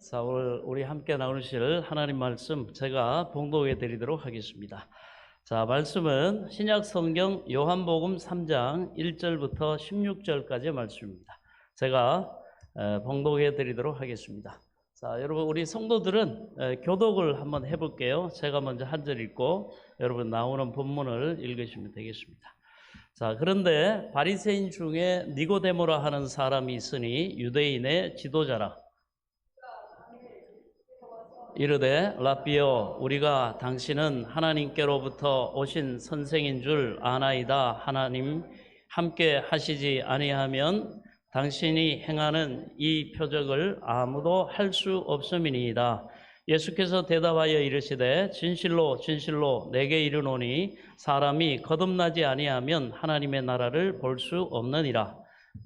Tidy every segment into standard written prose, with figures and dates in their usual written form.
자, 오늘 우리 함께 나누실 하나님 말씀 제가 봉독해 드리도록 하겠습니다. 자, 말씀은 신약 성경 요한복음 3장 1절부터 16절까지의 말씀입니다. 제가 봉독해 드리도록 하겠습니다. 자, 여러분 우리 성도들은 교독을 한번 해볼게요. 제가 먼저 한 절 읽고 여러분 나오는 본문을 읽으시면 되겠습니다. 자, 그런데 바리새인 중에 니고데모라 하는 사람이 있으니 유대인의 지도자라. 이르되 라삐여, 우리가 당신은 하나님께로부터 오신 선생인 줄 아나이다. 하나님 함께 하시지 아니하면 당신이 행하는 이 표적을 아무도 할 수 없음이니이다. 예수께서 대답하여 이르시되 진실로 진실로 내게 이르노니 사람이 거듭나지 아니하면 하나님의 나라를 볼 수 없느니라.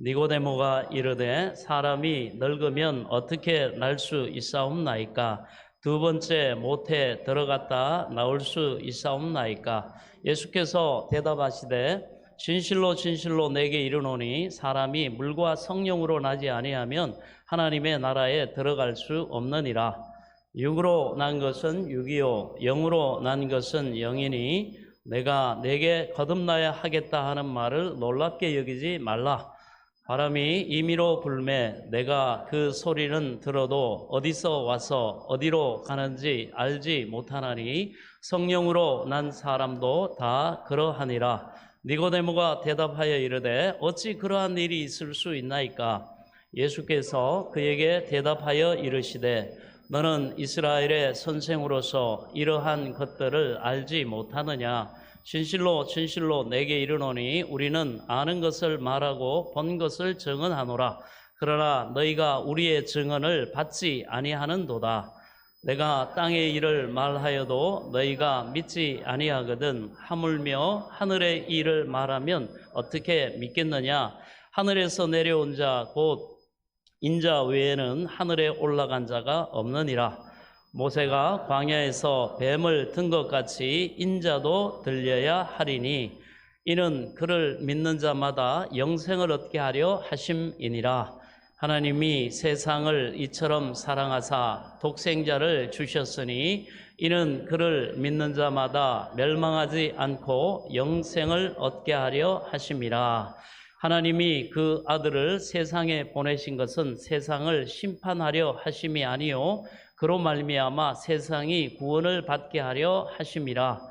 니고데모가 이르되 사람이 늙으면 어떻게 날 수 있사옵나이까? 두 번째 모태 들어갔다 나올 수 있사옵나이까? 예수께서 대답하시되 진실로 진실로 내게 이르노니 사람이 물과 성령으로 나지 아니하면 하나님의 나라에 들어갈 수 없느니라. 육으로 난 것은 육이요 영으로 난 것은 영이니 내가 내게 거듭나야 하겠다 하는 말을 놀랍게 여기지 말라. 바람이 임의로 불매 내가 그 소리는 들어도 어디서 와서 어디로 가는지 알지 못하나니 성령으로 난 사람도 다 그러하니라. 니고데모가 대답하여 이르되 어찌 그러한 일이 있을 수 있나이까? 예수께서 그에게 대답하여 이르시되 너는 이스라엘의 선생으로서 이러한 것들을 알지 못하느냐? 진실로 진실로 내게 이르노니 우리는 아는 것을 말하고 본 것을 증언하노라. 그러나 너희가 우리의 증언을 받지 아니하는도다. 내가 땅의 일을 말하여도 너희가 믿지 아니하거든. 하물며 하늘의 일을 말하면 어떻게 믿겠느냐? 하늘에서 내려온 자 곧 인자 외에는 하늘에 올라간 자가 없느니라. 모세가 광야에서 뱀을 든 것 같이 인자도 들려야 하리니 이는 그를 믿는 자마다 영생을 얻게 하려 하심이니라. 하나님이 세상을 이처럼 사랑하사 독생자를 주셨으니 이는 그를 믿는 자마다 멸망하지 않고 영생을 얻게 하려 하심이라. 하나님이 그 아들을 세상에 보내신 것은 세상을 심판하려 하심이 아니요 그로 말미암아 세상이 구원을 받게 하려 하심이라.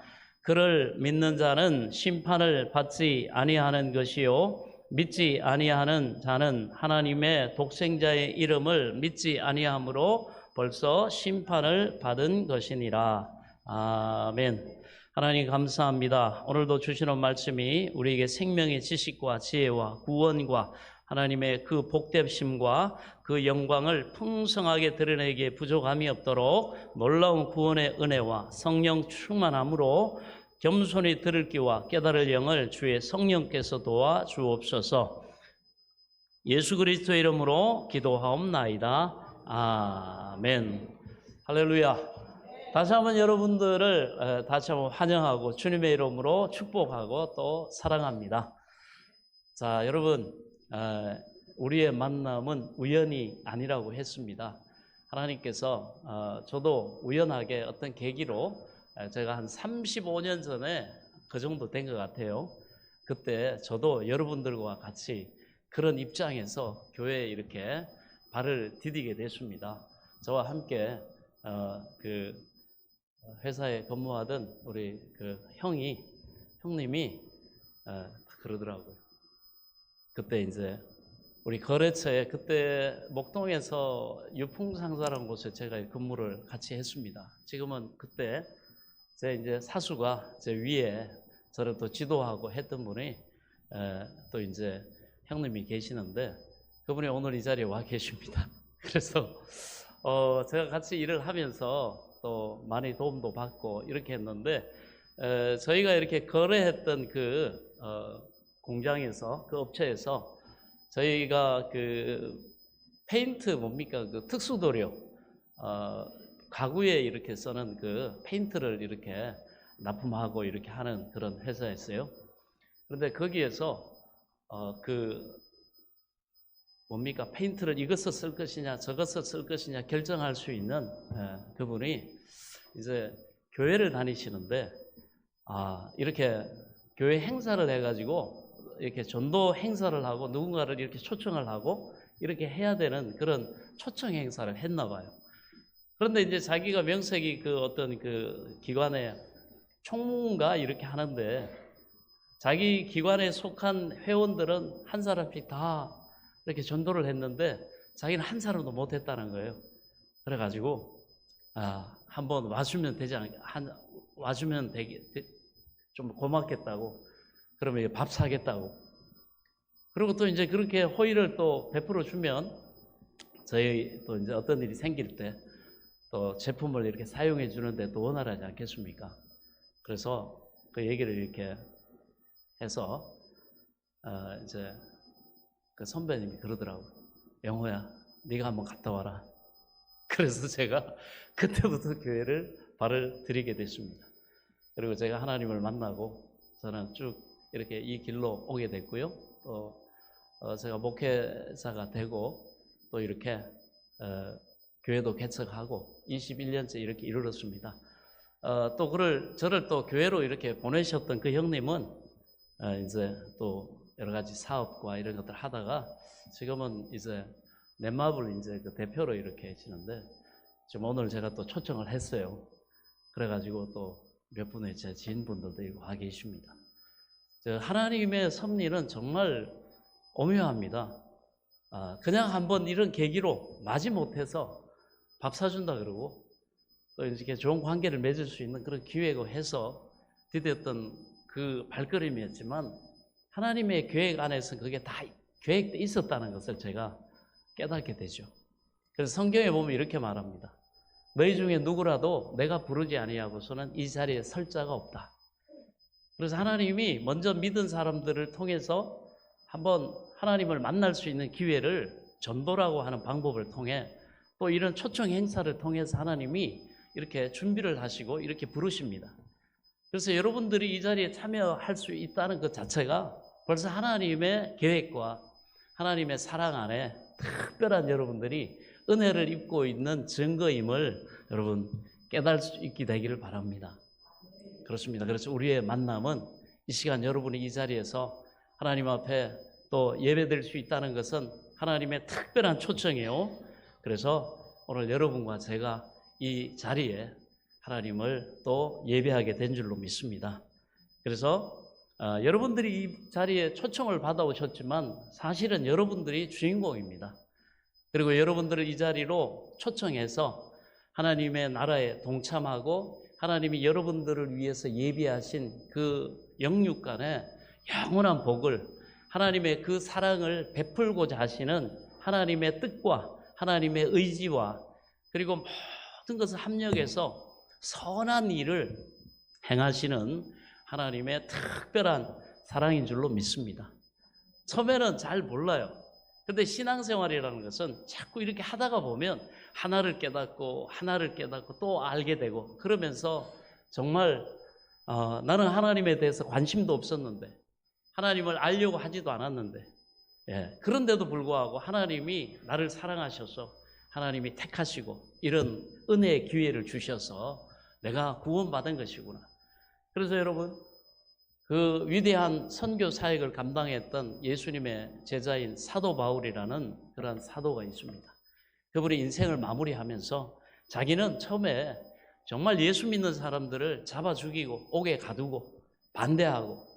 그를 믿는 자는 심판을 받지 아니하는 것이요 믿지 아니하는 자는 하나님의 독생자의 이름을 믿지 아니하므로 벌써 심판을 받은 것이니라. 아멘. 하나님 감사합니다. 오늘도 주시는 말씀이 우리에게 생명의 지식과 지혜와 구원과 하나님의 그 복되심과 그 영광을 풍성하게 드러내기에 부족함이 없도록 놀라운 구원의 은혜와 성령 충만함으로 겸손히 들을 귀와 깨달을 영을 주의 성령께서 도와 주옵소서. 예수 그리스도의 이름으로 기도하옵나이다. 아멘. 할렐루야. 다시 한번 여러분들을 다시 한번 환영하고 주님의 이름으로 축복하고 또 사랑합니다. 자, 여러분 우리의 만남은 우연이 아니라고 했습니다. 하나님께서 저도 우연하게 어떤 계기로 제가 한 35년 전에 그 정도 된 것 같아요. 그때 저도 여러분들과 같이 그런 입장에서 교회에 이렇게 발을 디디게 됐습니다. 저와 함께 그 회사에 근무하던 우리 그 형님이 그러더라고요. 그때 이제 우리 거래처에 그때 목동에서 유풍상사라는 곳에 제가 근무를 같이 했습니다. 지금은 그때 제 이제 사수가 제 위에 저를 또 지도하고 했던 분이 또 이제 형님이 계시는데 그분이 오늘 이 자리에 와 계십니다. 그래서 제가 같이 일을 하면서 또 많이 도움도 받고 이렇게 했는데 저희가 이렇게 거래했던 그 공장에서 그 업체에서 저희가 그 페인트 뭡니까 그 특수도료 가구에 이렇게 쓰는 그 페인트를 이렇게 납품하고 이렇게 하는 그런 회사였어요. 그런데 거기에서 그 뭡니까? 페인트를 이것을 쓸 것이냐 저것을 쓸 것이냐 결정할 수 있는 그분이 이제 교회를 다니시는데 이렇게 교회 행사를 해가지고 이렇게 전도 행사를 하고 누군가를 이렇게 초청을 하고 이렇게 해야 되는 그런 초청 행사를 했나 봐요. 그런데 이제 자기가 명색이 그 어떤 그 기관의 총무인가 이렇게 하는데 자기 기관에 속한 회원들은 한 사람씩 다 이렇게 전도를 했는데 자기는 한 사람도 못 했다는 거예요. 그래가지고 한번 와주면 되지 와주면 좀 고맙겠다고, 그러면 밥 사겠다고. 그리고 또 이제 그렇게 호의를 또 베풀어 주면 저희 또 이제 어떤 일이 생길 때 또 제품을 이렇게 사용해 주는데 또 원활하지 않겠습니까? 그래서 그 얘기를 이렇게 해서 이제 그 선배님이 그러더라고. 영호야, 네가 한번 갔다 와라. 그래서 제가 그때부터 교회를 발을 들이게 됐습니다. 그리고 제가 하나님을 만나고 저는 쭉 이렇게 이 길로 오게 됐고요. 또 제가 목회자가 되고 또 이렇게 교회도 개척하고 21년째 이렇게 이르렀습니다. 또 저를 또 교회로 이렇게 보내셨던 그 형님은 이제 또 여러 가지 사업과 이런 것들 하다가 지금은 이제 넷마블 이제 그 대표로 이렇게 계시는데 지금 오늘 제가 또 초청을 했어요. 그래가지고 또 몇 분의 제 지인분들도 와 계십니다. 하나님의 섭리는 정말 오묘합니다. 그냥 한번 이런 계기로 마지못해서 밥 사준다 그러고 또 이렇게 좋은 관계를 맺을 수 있는 그런 기회고 해서 디뎠던 그 발걸음이었지만 하나님의 계획 안에서 그게 다 계획돼 있었다는 것을 제가 깨닫게 되죠. 그래서 성경에 보면 이렇게 말합니다. 너희 중에 누구라도 내가 부르지 아니하고서는 이 자리에 설 자가 없다. 그래서 하나님이 먼저 믿은 사람들을 통해서 한번 하나님을 만날 수 있는 기회를 전도라고 하는 방법을 통해 또 이런 초청 행사를 통해서 하나님이 이렇게 준비를 하시고 이렇게 부르십니다. 그래서 여러분들이 이 자리에 참여할 수 있다는 것 자체가 벌써 하나님의 계획과 하나님의 사랑 안에 특별한 여러분들이 은혜를 입고 있는 증거임을 여러분 깨달을 수 있게 되기를 바랍니다. 그렇습니다. 그래서 우리의 만남은 이 시간 여러분이 이 자리에서 하나님 앞에 또 예배드릴 수 있다는 것은 하나님의 특별한 초청이에요. 그래서 오늘 여러분과 제가 이 자리에 하나님을 또 예배하게 된 줄로 믿습니다. 그래서 여러분들이 이 자리에 초청을 받아오셨지만 사실은 여러분들이 주인공입니다. 그리고 여러분들을 이 자리로 초청해서 하나님의 나라에 동참하고 하나님이 여러분들을 위해서 예비하신 그 영육간의 영원한 복을, 하나님의 그 사랑을 베풀고자 하시는 하나님의 뜻과 하나님의 의지와 그리고 모든 것을 합력해서 선한 일을 행하시는 하나님의 특별한 사랑인 줄로 믿습니다. 처음에는 잘 몰라요. 근데 신앙생활이라는 것은 자꾸 이렇게 하다가 보면 하나를 깨닫고 또 알게 되고 그러면서 정말 나는 하나님에 대해서 관심도 없었는데 하나님을 알려고 하지도 않았는데 그런데도 불구하고 하나님이 나를 사랑하셔서 하나님이 택하시고 이런 은혜의 기회를 주셔서 내가 구원받은 것이구나. 그래서 여러분 그 위대한 선교 사역을 감당했던 예수님의 제자인 사도 바울이라는 그런 사도가 있습니다. 그분이 인생을 마무리하면서 자기는 처음에 정말 예수 믿는 사람들을 잡아 죽이고 옥에 가두고 반대하고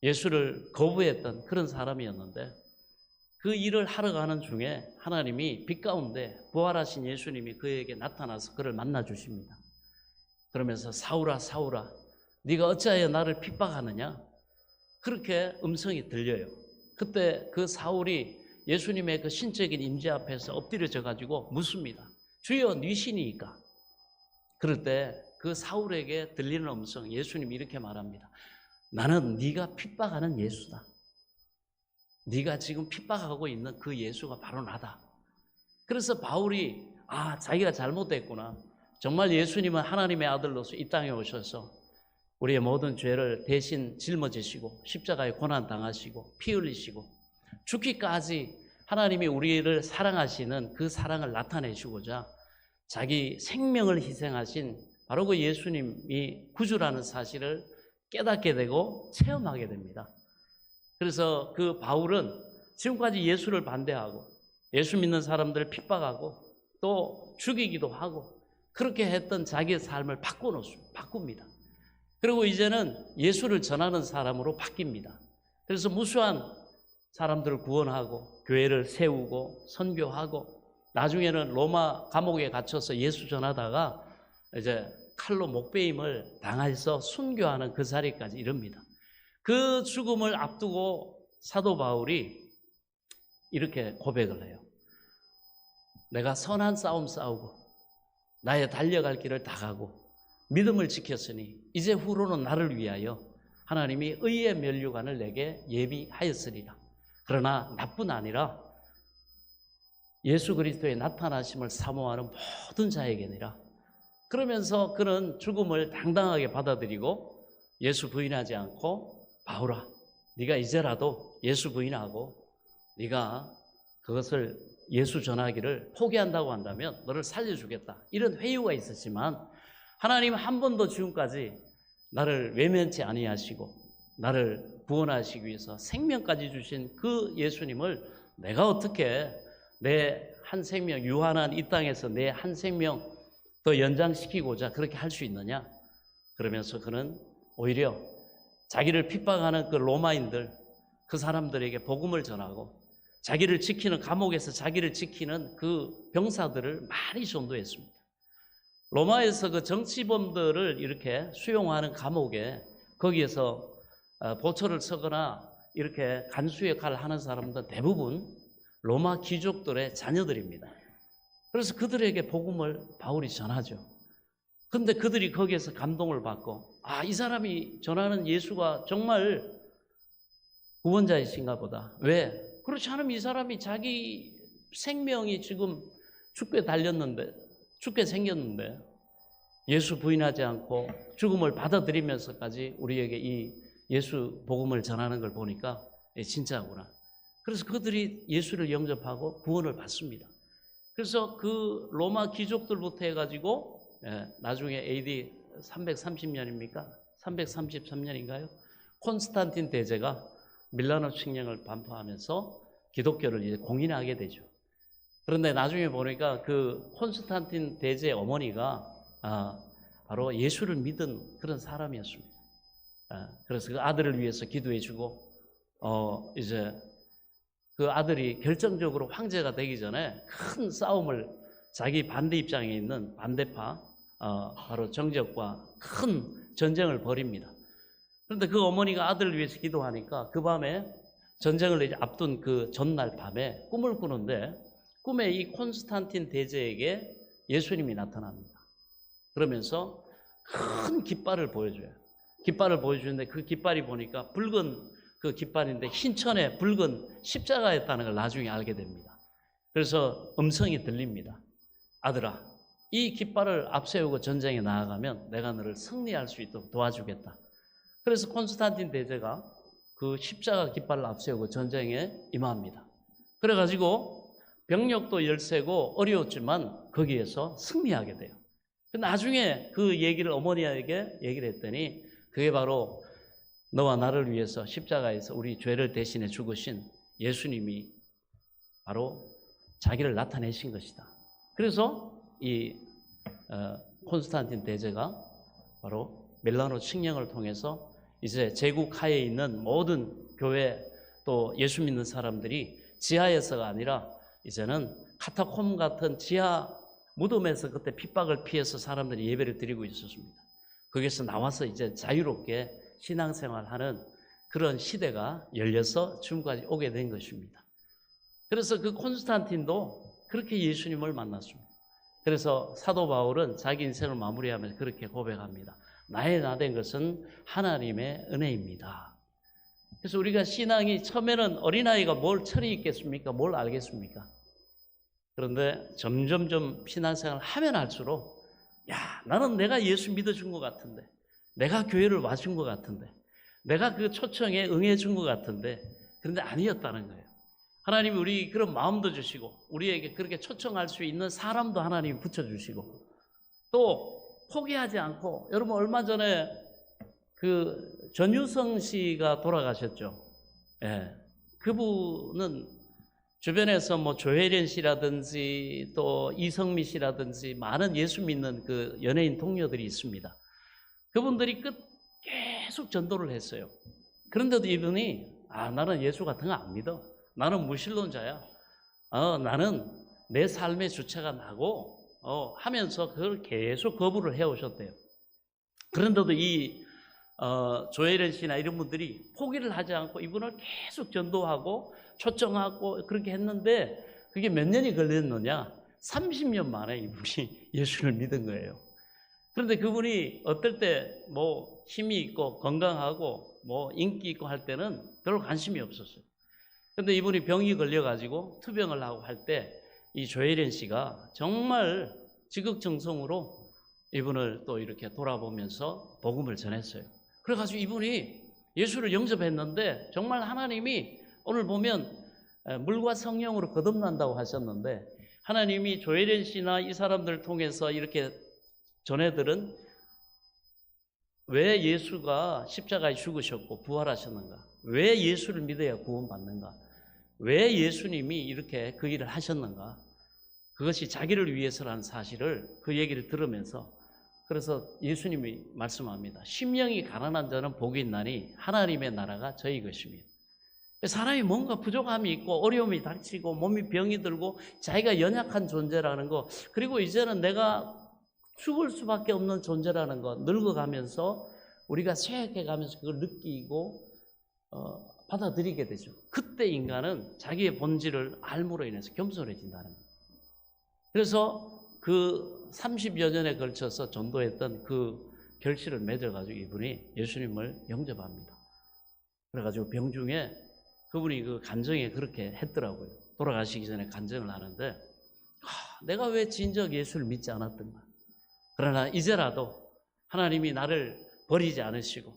예수를 거부했던 그런 사람이었는데 그 일을 하러 가는 중에 하나님이 빛 가운데 부활하신 예수님이 그에게 나타나서 그를 만나 주십니다. 그러면서 사울아 사울아 네가 어찌하여 나를 핍박하느냐? 그렇게 음성이 들려요. 그때 그 사울이 예수님의 그 신적인 임재 앞에서 엎드려져 가지고 묻습니다. 주여 니시니까? 그럴 때 그 사울에게 들리는 음성, 예수님이 이렇게 말합니다. 나는 네가 핍박하는 예수다. 네가 지금 핍박하고 있는 그 예수가 바로 나다. 그래서 바울이 자기가 잘못됐구나. 정말 예수님은 하나님의 아들로서 이 땅에 오셔서 우리의 모든 죄를 대신 짊어지시고 십자가에 고난 당하시고 피 흘리시고 죽기까지 하나님이 우리를 사랑하시는 그 사랑을 나타내시고자 자기 생명을 희생하신 바로 그 예수님이 구주라는 사실을 깨닫게 되고 체험하게 됩니다. 그래서 그 바울은 지금까지 예수를 반대하고 예수 믿는 사람들을 핍박하고 또 죽이기도 하고 그렇게 했던 자기의 삶을 바꿉니다. 그리고 이제는 예수를 전하는 사람으로 바뀝니다. 그래서 무수한 사람들을 구원하고 교회를 세우고 선교하고 나중에는 로마 감옥에 갇혀서 예수 전하다가 이제 칼로 목베임을 당해서 순교하는 그 자리까지 이릅니다. 그 죽음을 앞두고 사도 바울이 이렇게 고백을 해요. 내가 선한 싸움 싸우고 나의 달려갈 길을 다 가고 믿음을 지켰으니 이제 후로는 나를 위하여 하나님이 의의 면류관을 내게 예비하였으리라. 그러나 나뿐 아니라 예수 그리스도의 나타나심을 사모하는 모든 자에게니라. 그러면서 그는 죽음을 당당하게 받아들이고 예수 부인하지 않고 바울아, 네가 이제라도 예수 부인하고 네가 그것을 예수 전하기를 포기한다고 한다면 너를 살려주겠다. 이런 회유가 있었지만 하나님 한 번도 지금까지 나를 외면치 아니하시고 나를 구원하시기 위해서 생명까지 주신 그 예수님을 내가 어떻게 내 한 생명, 유한한 이 땅에서 내 한 생명 더 연장시키고자 그렇게 할 수 있느냐? 그러면서 그는 오히려 자기를 핍박하는 그 로마인들, 그 사람들에게 복음을 전하고 자기를 지키는 감옥에서 자기를 지키는 그 병사들을 많이 전도했습니다. 로마에서 그 정치범들을 이렇게 수용하는 감옥에 거기에서 보초를 서거나 이렇게 간수 역할을 하는 사람들 대부분 로마 귀족들의 자녀들입니다. 그래서 그들에게 복음을 바울이 전하죠. 그런데 그들이 거기에서 감동을 받고 이 사람이 전하는 예수가 정말 구원자이신가 보다. 왜? 그렇지 않으면 이 사람이 자기 생명이 지금 죽게 달렸는데 죽게 생겼는데 예수 부인하지 않고 죽음을 받아들이면서까지 우리에게 이 예수 복음을 전하는 걸 보니까 진짜구나. 그래서 그들이 예수를 영접하고 구원을 받습니다. 그래서 그 로마 귀족들부터 해가지고 나중에 AD 330년입니까? 333년인가요? 콘스탄틴 대제가 밀라노 칙령을 반포하면서 기독교를 이제 공인하게 되죠. 그런데 나중에 보니까 그 콘스탄틴 대제의 어머니가 바로 예수를 믿은 그런 사람이었습니다. 그래서 그 아들을 위해서 기도해주고 이제 그 아들이 결정적으로 황제가 되기 전에 큰 싸움을 자기 반대 입장에 있는 반대파 바로 정적과 큰 전쟁을 벌입니다. 그런데 그 어머니가 아들을 위해서 기도하니까 그 밤에 전쟁을 이제 앞둔 그 전날 밤에 꿈을 꾸는데 꿈에 이 콘스탄틴 대제에게 예수님이 나타납니다. 그러면서 큰 깃발을 보여줘요. 깃발을 보여주는데 그 깃발이 보니까 붉은 그 깃발인데 흰 천에 붉은 십자가였다는 걸 나중에 알게 됩니다. 그래서 음성이 들립니다. 아들아, 이 깃발을 앞세우고 전쟁에 나아가면 내가 너를 승리할 수 있도록 도와주겠다. 그래서 콘스탄틴 대제가 그 십자가 깃발을 앞세우고 전쟁에 임합니다. 그래가지고 병력도 열세고 어려웠지만 거기에서 승리하게 돼요. 나중에 그 얘기를 어머니에게 얘기를 했더니 그게 바로 너와 나를 위해서 십자가에서 우리 죄를 대신해 죽으신 예수님이 바로 자기를 나타내신 것이다. 그래서 이 콘스탄틴 대제가 바로 밀라노 칙령을 통해서 이제 제국 하에 있는 모든 교회 또 예수 믿는 사람들이 지하에서가 아니라 이제는 카타콤 같은 지하 무덤에서 그때 핍박을 피해서 사람들이 예배를 드리고 있었습니다. 거기서 나와서 이제 자유롭게 신앙생활하는 그런 시대가 열려서 지금까지 오게 된 것입니다. 그래서 그 콘스탄틴도 그렇게 예수님을 만났습니다. 그래서 사도 바울은 자기 인생을 마무리하면서 그렇게 고백합니다. 나의 나 된 것은 하나님의 은혜입니다. 그래서 우리가 신앙이 처음에는 어린아이가 뭘 철이 있겠습니까? 뭘 알겠습니까? 그런데 점점점 신앙생활을 하면 할수록 나는 내가 예수 믿어준 것 같은데 내가 교회를 와준 것 같은데 내가 그 초청에 응해준 것 같은데 그런데 아니었다는 거예요. 하나님이 우리 그런 마음도 주시고 우리에게 그렇게 초청할 수 있는 사람도 하나님이 붙여주시고 또 포기하지 않고 여러분 얼마 전에 그 전유성 씨가 돌아가셨죠. 예. 그분은 주변에서 뭐 조혜련 씨라든지 또 이성미 씨라든지 많은 예수 믿는 그 연예인 동료들이 있습니다. 그분들이 계속 전도를 했어요. 그런데도 이분이 나는 예수 같은 거 안 믿어. 나는 무신론자야. 나는 내 삶의 주체가 나고 하면서 그걸 계속 거부를 해오셨대요. 그런데도 이 조혜련 씨나 이런 분들이 포기를 하지 않고 이분을 계속 전도하고 초청하고 그렇게 했는데 그게 몇 년이 걸렸느냐? 30년 만에 이분이 예수를 믿은 거예요. 그런데 그분이 어떨 때 뭐 힘이 있고 건강하고 뭐 인기 있고 할 때는 별로 관심이 없었어요. 그런데 이분이 병이 걸려가지고 투병을 하고 할 때 이 조혜련 씨가 정말 지극정성으로 이분을 또 이렇게 돌아보면서 복음을 전했어요. 그래가지고 이분이 예수를 영접했는데 정말 하나님이 오늘 보면 물과 성령으로 거듭난다고 하셨는데 하나님이 조혜련 씨나 이 사람들을 통해서 이렇게 전해들은 왜 예수가 십자가에 죽으셨고 부활하셨는가? 왜 예수를 믿어야 구원받는가? 왜 예수님이 이렇게 그 일을 하셨는가? 그것이 자기를 위해서라는 사실을 그 얘기를 들으면서 그래서 예수님이 말씀합니다. 심령이 가난한 자는 복이 있나니 하나님의 나라가 저희 것입니다. 사람이 뭔가 부족함이 있고 어려움이 닥치고 몸이 병이 들고 자기가 연약한 존재라는 거 그리고 이제는 내가 죽을 수밖에 없는 존재라는 거 늙어가면서 우리가 쇠약해가면서 그걸 느끼고 받아들이게 되죠. 그때 인간은 자기의 본질을 알므로 인해서 겸손해진다는 거예요. 그래서 그 30여 년에 걸쳐서 전도했던 그 결실을 맺어가지고 이분이 예수님을 영접합니다. 그래가지고 병중에 그분이 그 간증에 그렇게 했더라고요. 돌아가시기 전에 간증을 하는데 내가 왜 진작 예수를 믿지 않았던가. 그러나 이제라도 하나님이 나를 버리지 않으시고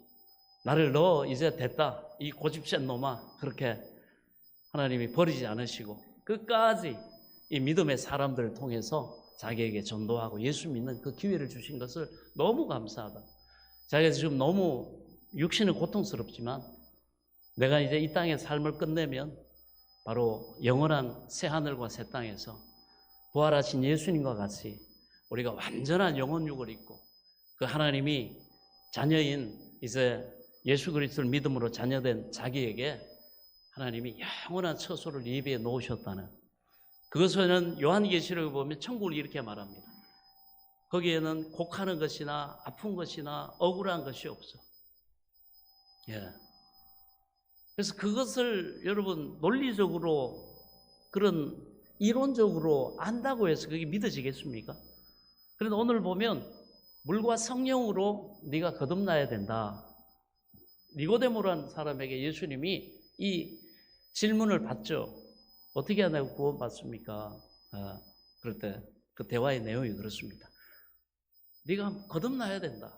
나를 너 이제 됐다 이 고집센 놈아 그렇게 하나님이 버리지 않으시고 끝까지 이 믿음의 사람들을 통해서 자기에게 전도하고 예수 믿는 그 기회를 주신 것을 너무 감사하다. 자기가 지금 너무 육신은 고통스럽지만 내가 이제 이 땅의 삶을 끝내면 바로 영원한 새하늘과 새 땅에서 부활하신 예수님과 같이 우리가 완전한 영혼육을 입고 그 하나님이 자녀인 이제 예수 그리스도를 믿음으로 자녀된 자기에게 하나님이 영원한 처소를 예비해 놓으셨다는 그것은 요한계시록을 보면 천국을 이렇게 말합니다. 거기에는 곡하는 것이나 아픈 것이나 억울한 것이 없어. 예. 그래서 그것을 여러분 논리적으로 그런 이론적으로 안다고 해서 그게 믿어지겠습니까? 그런데 오늘 보면 물과 성령으로 네가 거듭나야 된다. 니고데모라는 사람에게 예수님이 이 질문을 받죠. 어떻게 해야 내가 구원받습니까? 그럴 때 그 대화의 내용이 그렇습니다. 네가 거듭나야 된다.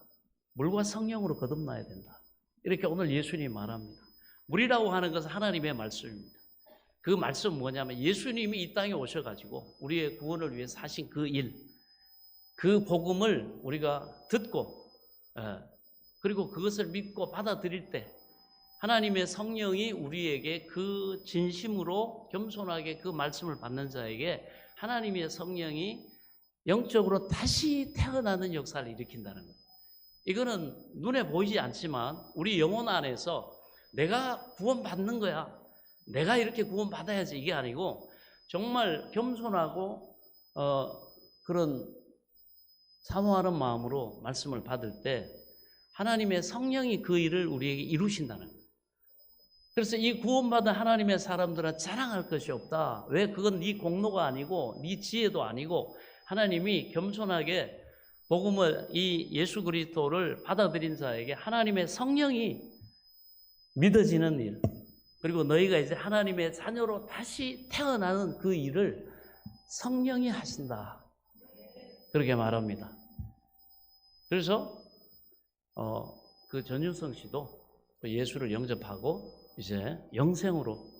물과 성령으로 거듭나야 된다. 이렇게 오늘 예수님이 말합니다. 물이라고 하는 것은 하나님의 말씀입니다. 그 말씀은 뭐냐면 예수님이 이 땅에 오셔가지고 우리의 구원을 위해서 하신 그 일, 그 복음을 우리가 듣고 그리고 그것을 믿고 받아들일 때 하나님의 성령이 우리에게 그 진심으로 겸손하게 그 말씀을 받는 자에게 하나님의 성령이 영적으로 다시 태어나는 역사를 일으킨다는 거예요. 이거는 눈에 보이지 않지만 우리 영혼 안에서 내가 구원받는 거야. 내가 이렇게 구원받아야지 이게 아니고 정말 겸손하고 그런 사모하는 마음으로 말씀을 받을 때 하나님의 성령이 그 일을 우리에게 이루신다는 거예요. 그래서 이 구원받은 하나님의 사람들은 자랑할 것이 없다. 왜? 그건 네 공로가 아니고 네 지혜도 아니고 하나님이 겸손하게 복음을 이 예수 그리스도를 받아들인 자에게 하나님의 성령이 믿어지는 일 그리고 너희가 이제 하나님의 자녀로 다시 태어나는 그 일을 성령이 하신다. 그렇게 말합니다. 그래서 그 전윤성 씨도 예수를 영접하고 이제 영생으로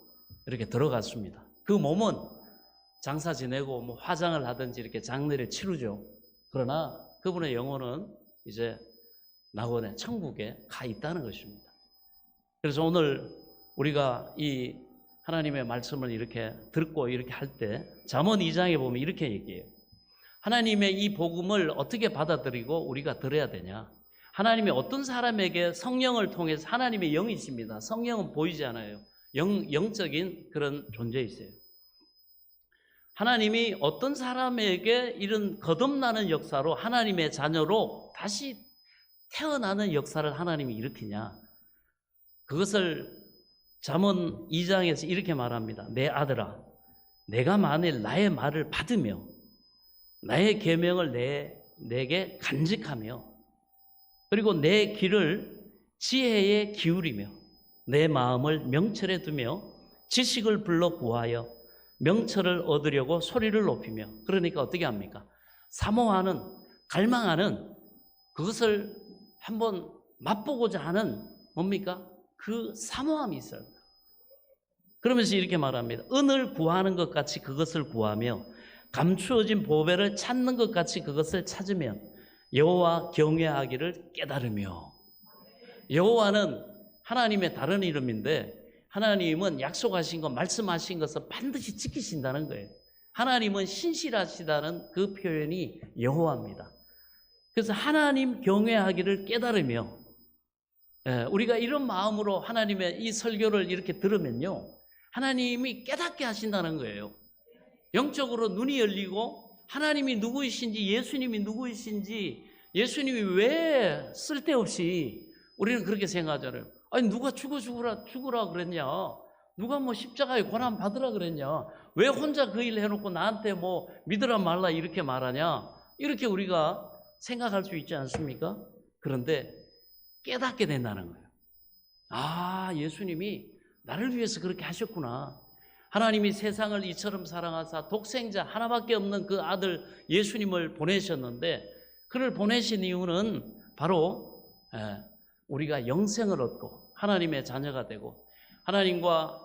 이렇게 들어갔습니다. 그 몸은 장사 지내고 뭐 화장을 하든지 이렇게 장례를 치르죠. 그러나 그분의 영혼은 이제 낙원에 천국에 가 있다는 것입니다. 그래서 오늘 우리가 이 하나님의 말씀을 이렇게 듣고 이렇게 할 때 잠언 2장에 보면 이렇게 얘기해요. 하나님의 이 복음을 어떻게 받아들이고 우리가 들어야 되냐? 하나님이 어떤 사람에게 성령을 통해서 하나님의 영이십니다. 성령은 보이지 않아요. 영적인 그런 존재이세요. 하나님이 어떤 사람에게 이런 거듭나는 역사로 하나님의 자녀로 다시 태어나는 역사를 하나님이 일으키냐? 그것을 잠언 2장에서 이렇게 말합니다. 내 아들아, 내가 만일 나의 말을 받으며 나의 계명을 내게 간직하며 그리고 내 귀를 지혜에 기울이며 내 마음을 명철에 두며 지식을 불러 구하여 명철을 얻으려고 소리를 높이며 그러니까 어떻게 합니까? 사모하는 갈망하는 그것을 한번 맛보고자 하는 뭡니까? 그 사모함이 있어요. 그러면서 이렇게 말합니다. 은을 구하는 것 같이 그것을 구하며 감추어진 보배를 찾는 것 같이 그것을 찾으며 여호와 경외하기를 깨달으며. 여호와는 하나님의 다른 이름인데 하나님은 약속하신 것, 말씀하신 것을 반드시 지키신다는 거예요. 하나님은 신실하시다는 그 표현이 여호와입니다. 그래서 하나님 경외하기를 깨달으며 우리가 이런 마음으로 하나님의 이 설교를 이렇게 들으면요, 하나님이 깨닫게 하신다는 거예요. 영적으로 눈이 열리고 하나님이 누구이신지, 예수님이 누구이신지, 예수님이 왜 쓸데없이 우리는 그렇게 생각하잖아요. 아니 누가 죽으라 그랬냐? 누가 뭐 십자가에 고난 받으라 그랬냐? 왜 혼자 그 일 해놓고 나한테 뭐 믿으라 말라 이렇게 말하냐? 이렇게 우리가 생각할 수 있지 않습니까? 그런데 깨닫게 된다는 거예요. 아, 예수님이 나를 위해서 그렇게 하셨구나. 하나님이 세상을 이처럼 사랑하사 독생자 하나밖에 없는 그 아들 예수님을 보내셨는데 그를 보내신 이유는 바로 우리가 영생을 얻고 하나님의 자녀가 되고 하나님과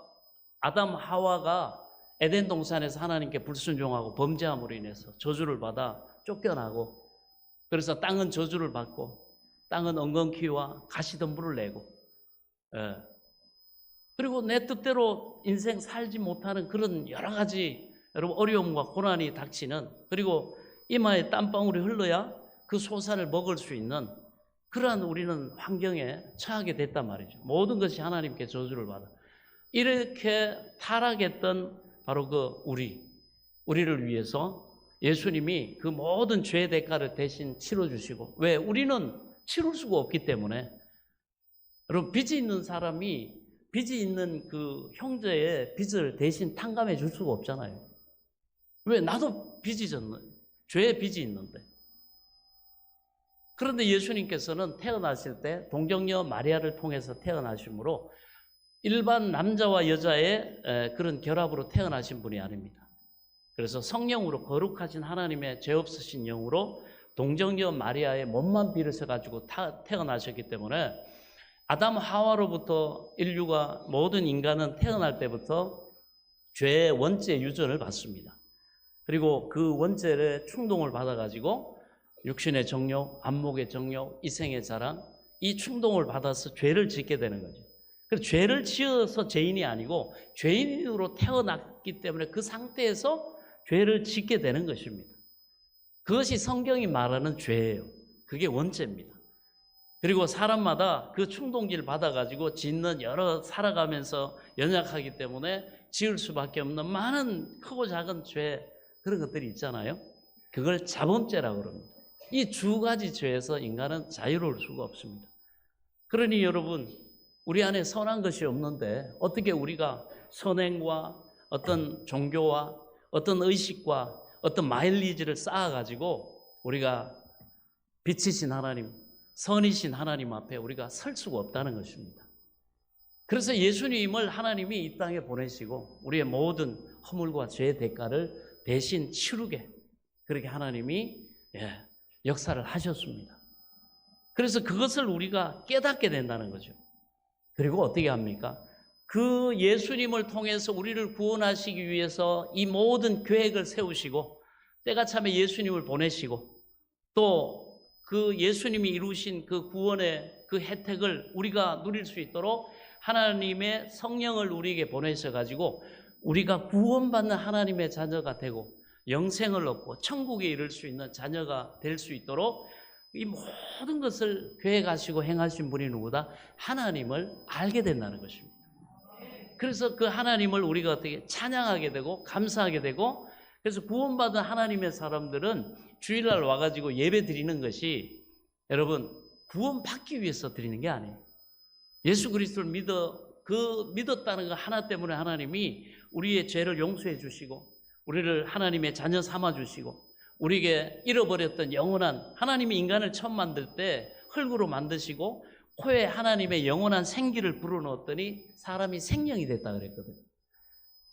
아담 하와가 에덴 동산에서 하나님께 불순종하고 범죄함으로 인해서 저주를 받아 쫓겨나고 그래서 땅은 저주를 받고 땅은 엉겅퀴와 가시덤불을 내고 그리고 내 뜻대로 인생 살지 못하는 그런 여러 가지 여러분 어려움과 고난이 닥치는 그리고 이마에 땀방울이 흘러야 그 소산을 먹을 수 있는 그러한 우리는 환경에 처하게 됐단 말이죠. 모든 것이 하나님께 저주를 받아. 이렇게 타락했던 바로 그 우리를 위해서 예수님이 그 모든 죄의 대가를 대신 치러주시고 왜? 우리는 치룰 수가 없기 때문에 여러분 빚이 있는 사람이 빚이 있는 그 형제의 빚을 대신 탕감해 줄 수가 없잖아요. 왜? 나도 빚이 졌네. 죄의 빚이 있는데. 그런데 예수님께서는 태어나실 때 동정녀 마리아를 통해서 태어나심으로 일반 남자와 여자의 그런 결합으로 태어나신 분이 아닙니다. 그래서 성령으로 거룩하신 하나님의 죄 없으신 영으로 동정녀 마리아의 몸만 빌으셔가지고 태어나셨기 때문에 아담 하와로부터 인류가 모든 인간은 태어날 때부터 죄의 원죄 유전을 받습니다. 그리고 그 원죄의 충동을 받아가지고 육신의 정욕, 안목의 정욕, 이생의 자랑 이 충동을 받아서 죄를 짓게 되는 거죠. 그래서 죄를 지어서 죄인이 아니고 죄인으로 태어났기 때문에 그 상태에서 죄를 짓게 되는 것입니다. 그것이 성경이 말하는 죄예요. 그게 원죄입니다. 그리고 사람마다 그 충동기를 받아가지고 짓는 여러 살아가면서 연약하기 때문에 지을 수밖에 없는 많은 크고 작은 죄 그런 것들이 있잖아요. 그걸 자범죄라고 그럽니다. 이 두 가지 죄에서 인간은 자유로울 수가 없습니다. 그러니 여러분 우리 안에 선한 것이 없는데 어떻게 우리가 선행과 어떤 종교와 어떤 의식과 어떤 마일리지를 쌓아가지고 우리가 빛이신 하나님, 선이신 하나님 앞에 우리가 설 수가 없다는 것입니다. 그래서 예수님을 하나님이 이 땅에 보내시고 우리의 모든 허물과 죄의 대가를 대신 치르게 그렇게 하나님이 역사를 하셨습니다. 그래서 그것을 우리가 깨닫게 된다는 거죠. 그리고 어떻게 합니까? 그 예수님을 통해서 우리를 구원하시기 위해서 이 모든 계획을 세우시고 때가 차면 예수님을 보내시고 또 그 예수님이 이루신 그 구원의 그 혜택을 우리가 누릴 수 있도록 하나님의 성령을 우리에게 보내셔가지고 우리가 구원받는 하나님의 자녀가 되고 영생을 얻고 천국에 이를 수 있는 자녀가 될 수 있도록 이 모든 것을 계획하시고 행하신 분이 누구다? 하나님을 알게 된다는 것입니다. 그래서 그 하나님을 우리가 어떻게 찬양하게 되고 감사하게 되고 그래서 구원받은 하나님의 사람들은 주일날 와가지고 예배 드리는 것이 여러분 구원받기 위해서 드리는 게 아니에요. 예수 그리스도를 믿었다는 거 하나 때문에 하나님이 우리의 죄를 용서해 주시고 우리를 하나님의 자녀 삼아 주시고 우리에게 잃어버렸던 영원한 하나님이 인간을 처음 만들 때 흙으로 만드시고 코에 하나님의 영원한 생기를 불어넣었더니 사람이 생명이 됐다 그랬거든요.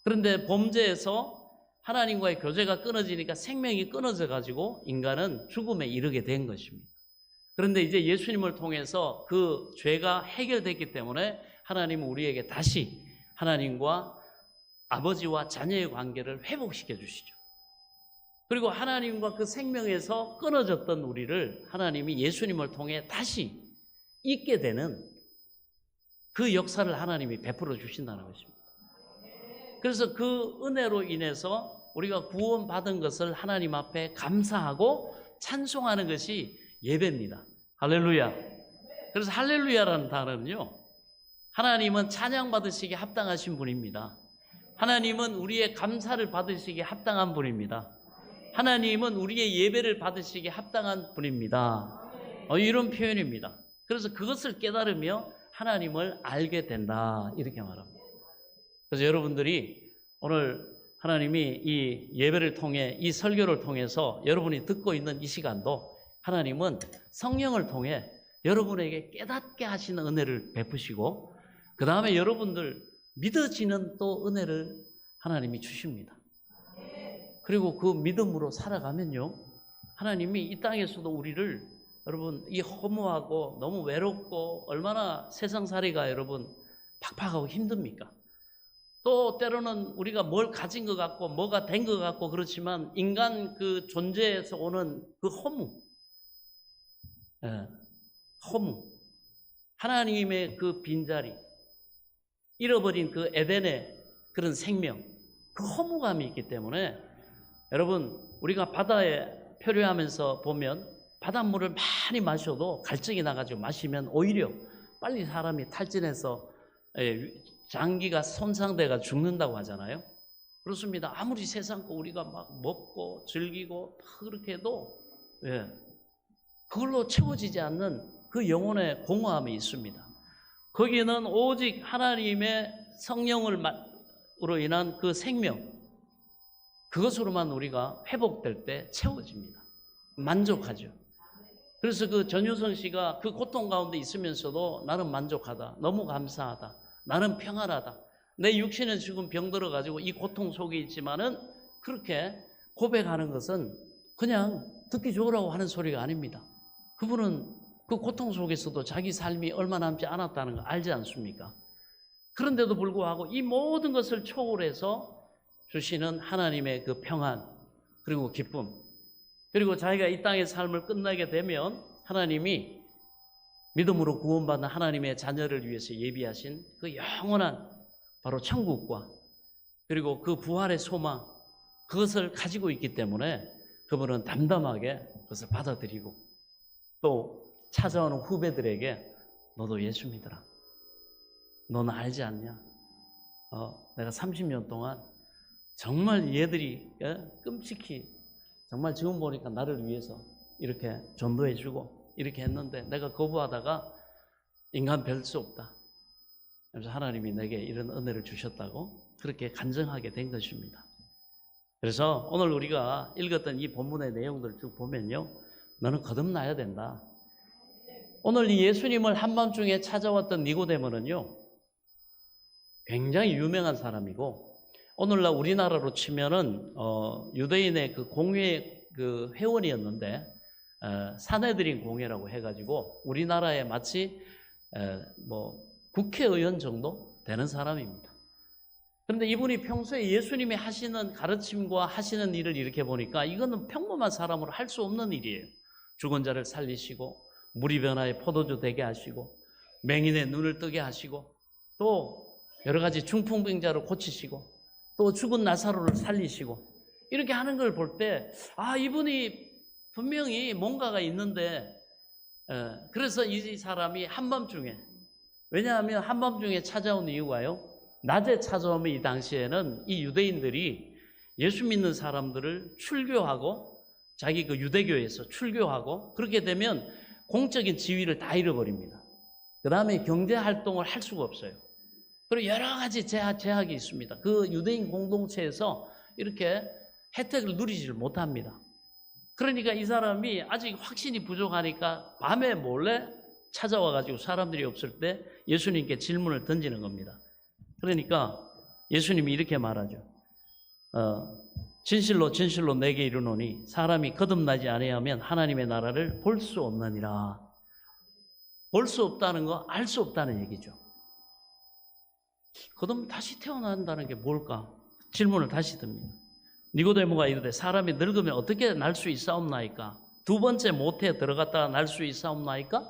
그런데 범죄에서 하나님과의 교제가 끊어지니까 생명이 끊어져 가지고 인간은 죽음에 이르게 된 것입니다. 그런데 이제 예수님을 통해서 그 죄가 해결됐기 때문에 하나님은 우리에게 다시 하나님과 아버지와 자녀의 관계를 회복시켜 주시죠. 그리고 하나님과 그 생명에서 끊어졌던 우리를 하나님이 예수님을 통해 다시 있게 되는 그 역사를 하나님이 베풀어 주신다는 것입니다. 그래서 그 은혜로 인해서 우리가 구원받은 것을 하나님 앞에 감사하고 찬송하는 것이 예배입니다. 할렐루야. 그래서 할렐루야라는 단어는요, 하나님은 찬양 받으시기에 합당하신 분입니다. 하나님은 우리의 감사를 받으시기에 합당한 분입니다. 하나님은 우리의 예배를 받으시기에 합당한 분입니다. 이런 표현입니다. 그래서 그것을 깨달으며 하나님을 알게 된다 이렇게 말합니다. 그래서 여러분들이 오늘 하나님이 이 예배를 통해 이 설교를 통해서 여러분이 듣고 있는 이 시간도 하나님은 성령을 통해 여러분에게 깨닫게 하시는 은혜를 베푸시고 그 다음에 여러분들 믿어지는 또 은혜를 하나님이 주십니다. 그리고 그 믿음으로 살아가면요 하나님이 이 땅에서도 우리를 여러분 이 허무하고 너무 외롭고 얼마나 세상살이가 여러분 팍팍하고 힘듭니까? 또 때로는 우리가 뭘 가진 것 같고 뭐가 된 것 같고 그렇지만 인간 그 존재에서 오는 그 허무, 허무, 하나님의 그 빈자리, 잃어버린 그 에덴의 그런 생명, 그 허무감이 있기 때문에 여러분 우리가 바다에 표류하면서 보면 바닷물을 많이 마셔도 갈증이 나가지고 마시면 오히려 빨리 사람이 탈진해서 장기가 손상돼가 죽는다고 하잖아요. 그렇습니다. 아무리 세상 거 우리가 막 먹고 즐기고 그렇게 해도 그걸로 채워지지 않는 그 영혼의 공허함이 있습니다. 거기에는 오직 하나님의 성령으로 인한 그 생명 그것으로만 우리가 회복될 때 채워집니다. 만족하죠. 그래서 그 전유성 씨가 그 고통 가운데 있으면서도 나는 만족하다. 너무 감사하다. 나는 평안하다. 내 육신은 지금 병들어가지고 이 고통 속에 있지만은 그렇게 고백하는 것은 그냥 듣기 좋으라고 하는 소리가 아닙니다. 그분은 그 고통 속에서도 자기 삶이 얼마 남지 않았다는 거 알지 않습니까? 그런데도 불구하고 이 모든 것을 초월해서 주시는 하나님의 그 평안 그리고 기쁨 그리고 자기가 이 땅의 삶을 끝나게 되면 하나님이 믿음으로 구원받는 하나님의 자녀를 위해서 예비하신 그 영원한 바로 천국과 그리고 그 부활의 소망 그것을 가지고 있기 때문에 그분은 담담하게 그것을 받아들이고 또 찾아오는 후배들에게 너도 예수 믿어라. 너는 알지 않냐? 내가 30년 동안 정말 얘들이 끔찍히 정말 지금 보니까 나를 위해서 이렇게 전도해주고 이렇게 했는데 내가 거부하다가 인간 별 수 없다. 그래서 하나님이 내게 이런 은혜를 주셨다고 그렇게 간증하게 된 것입니다. 그래서 오늘 우리가 읽었던 이 본문의 내용들을 쭉 보면요. 너는 거듭나야 된다. 오늘 이 예수님을 한밤중에 찾아왔던 니고데모는요. 굉장히 유명한 사람이고 오늘날 우리나라로 치면은 유대인의 그 공회 그 회원이었는데 사내들인 공회라고 해가지고 우리나라에 마치 뭐 국회의원 정도 되는 사람입니다. 그런데 이분이 평소에 예수님이 하시는 가르침과 하시는 일을 이렇게 보니까 이거는 평범한 사람으로 할 수 없는 일이에요. 죽은 자를 살리시고 물이 변화에 포도주 되게 하시고 맹인의 눈을 뜨게 하시고 또 여러 가지 중풍병자를 고치시고 또 죽은 나사로를 살리시고 이렇게 하는 걸 볼 때 이분이 분명히 뭔가가 있는데 그래서 이 사람이 한밤중에, 왜냐하면 한밤중에 찾아온 이유가요, 낮에 찾아오면 이 당시에는 이 유대인들이 예수 믿는 사람들을 출교하고 자기 그 유대교에서 출교하고 그렇게 되면 공적인 지위를 다 잃어버립니다. 그 다음에 경제활동을 할 수가 없어요. 그리고 여러 가지 제약이 있습니다. 그 유대인 공동체에서 이렇게 혜택을 누리지를 못합니다. 그러니까 이 사람이 아직 확신이 부족하니까 밤에 몰래 찾아와가지고 사람들이 없을 때 예수님께 질문을 던지는 겁니다. 그러니까 예수님이 이렇게 말하죠. 진실로 진실로 내게 이르노니 사람이 거듭나지 아니하면 하나님의 나라를 볼 수 없느니라. 볼 수 없다는 거, 알 수 없다는 얘기죠. 그럼 다시 태어난다는 게 뭘까? 질문을 다시 듭니다. 니고데모가 이르되 사람이 늙으면 어떻게 날 수 있사옵나이까? 두 번째 모태에 들어갔다가 날 수 있사옵나이까?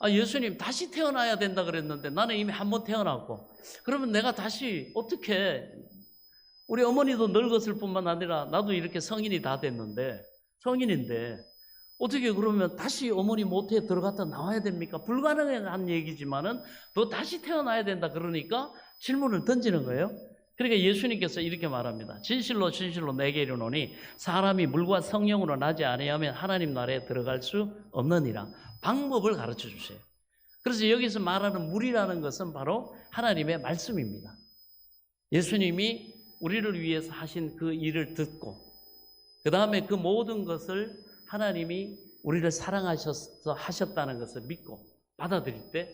예수님 다시 태어나야 된다 그랬는데 나는 이미 한 번 태어났고 그러면 내가 다시 어떻게, 우리 어머니도 늙었을 뿐만 아니라 나도 이렇게 성인이 다 됐는데 성인인데 어떻게 그러면 다시 어머니 모태에 들어갔다 나와야 됩니까? 불가능한 얘기지만은 너 다시 태어나야 된다 그러니까 질문을 던지는 거예요. 그러니까 예수님께서 이렇게 말합니다. 진실로 진실로 내게 이르노니 사람이 물과 성령으로 나지 아니하면 하나님 나라에 들어갈 수 없느니라. 방법을 가르쳐 주세요. 그래서 여기서 말하는 물이라는 것은 바로 하나님의 말씀입니다. 예수님이 우리를 위해서 하신 그 일을 듣고 그 다음에 그 모든 것을 하나님이 우리를 사랑하셔서 하셨다는 것을 믿고 받아들일 때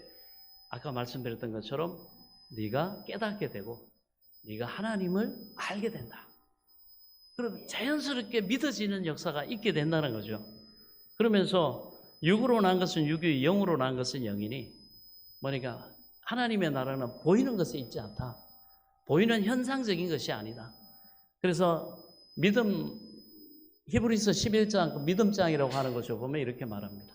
아까 말씀드렸던 것처럼 네가 깨닫게 되고 네가 하나님을 알게 된다. 그럼 자연스럽게 믿어지는 역사가 있게 된다는 거죠. 그러면서 육으로 난 것은 육이, 영으로 난 것은 영이니 뭐니까 하나님의 나라는 보이는 것에 있지 않다. 보이는 현상적인 것이 아니다. 그래서 믿음, 히브리서 11장 그 믿음장이라고 하는 것을 보면 이렇게 말합니다.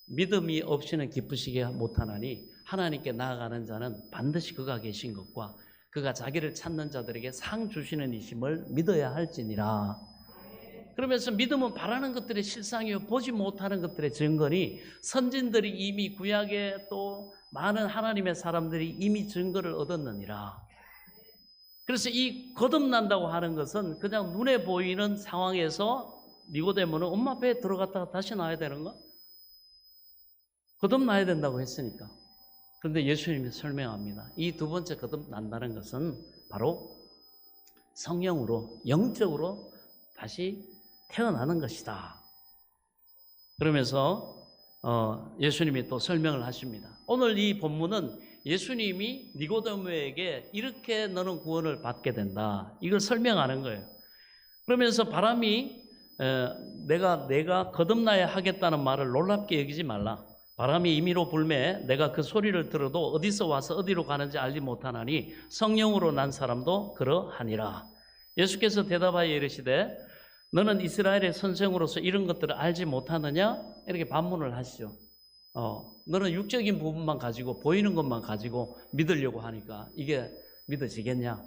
믿음이 없이는 기쁘시게 못하나니 하나님께 나아가는 자는 반드시 그가 계신 것과 그가 자기를 찾는 자들에게 상 주시는 이심을 믿어야 할지니라. 그러면서 믿음은 바라는 것들의 실상이요 보지 못하는 것들의 증거니 선진들이 이미 구약에 또 많은 하나님의 사람들이 이미 증거를 얻었느니라. 그래서 이 거듭난다고 하는 것은 그냥 눈에 보이는 상황에서 니고데모는 엄마 배에 들어갔다가 다시 나와야 되는 거? 거듭나야 된다고 했으니까. 그런데 예수님이 설명합니다. 이 두 번째 거듭난다는 것은 바로 성령으로, 영적으로 다시 태어나는 것이다. 그러면서 예수님이 또 설명을 하십니다. 오늘 이 본문은 예수님이 니고데모에게 이렇게 너는 구원을 받게 된다. 이걸 설명하는 거예요. 그러면서 바람이 내가 거듭나야 하겠다는 말을 놀랍게 여기지 말라. 바람이 임의로 불매 내가 그 소리를 들어도 어디서 와서 어디로 가는지 알지 못하나니 성령으로 난 사람도 그러하니라. 예수께서 대답하여 이르시되 너는 이스라엘의 선생으로서 이런 것들을 알지 못하느냐? 이렇게 반문을 하시죠. 너는 육적인 부분만 가지고 보이는 것만 가지고 믿으려고 하니까 이게 믿어지겠냐?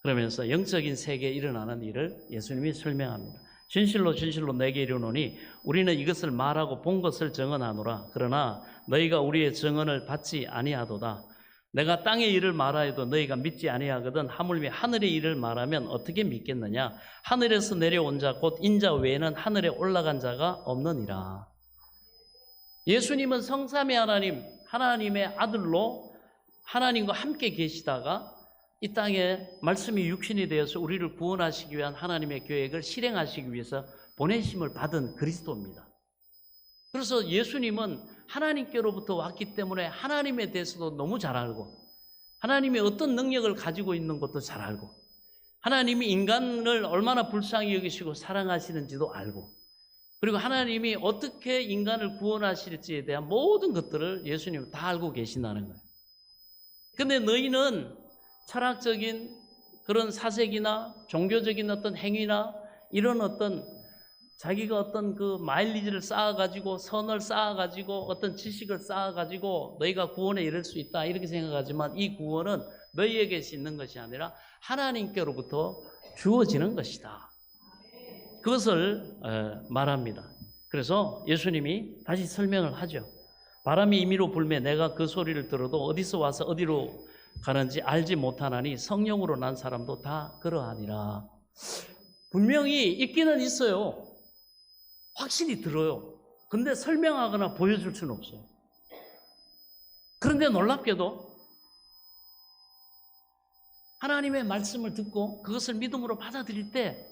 그러면서 영적인 세계에 일어나는 일을 예수님이 설명합니다. 진실로 진실로 내게 이르노니 우리는 이것을 말하고 본 것을 증언하노라. 그러나 너희가 우리의 증언을 받지 아니하도다. 내가 땅의 일을 말하여도 너희가 믿지 아니하거든 하물며 하늘의 일을 말하면 어떻게 믿겠느냐? 하늘에서 내려온 자 곧 인자 외에는 하늘에 올라간 자가 없느니라. 예수님은 성삼위 하나님, 하나님의 아들로 하나님과 함께 계시다가 이 땅에 말씀이 육신이 되어서 우리를 구원하시기 위한 하나님의 계획을 실행하시기 위해서 보내심을 받은 그리스도입니다. 그래서 예수님은 하나님께로부터 왔기 때문에 하나님에 대해서도 너무 잘 알고 하나님이 어떤 능력을 가지고 있는 것도 잘 알고 하나님이 인간을 얼마나 불쌍히 여기시고 사랑하시는지도 알고 그리고 하나님이 어떻게 인간을 구원하실지에 대한 모든 것들을 예수님은 다 알고 계신다는 거예요. 근데 너희는 철학적인 그런 사색이나 종교적인 어떤 행위나 이런 어떤 자기가 어떤 그 마일리지를 쌓아가지고 선을 쌓아가지고 어떤 지식을 쌓아가지고 너희가 구원에 이를 수 있다 이렇게 생각하지만 이 구원은 너희에게 있는 것이 아니라 하나님께로부터 주어지는 것이다. 그것을 말합니다. 그래서 예수님이 다시 설명을 하죠. 바람이 임의로 불매 내가 그 소리를 들어도 어디서 와서 어디로 가는지 알지 못하나니 성령으로 난 사람도 다 그러하니라. 분명히 있기는 있어요. 확실히 들어요. 근데 설명하거나 보여줄 수는 없어요. 그런데 놀랍게도 하나님의 말씀을 듣고 그것을 믿음으로 받아들일 때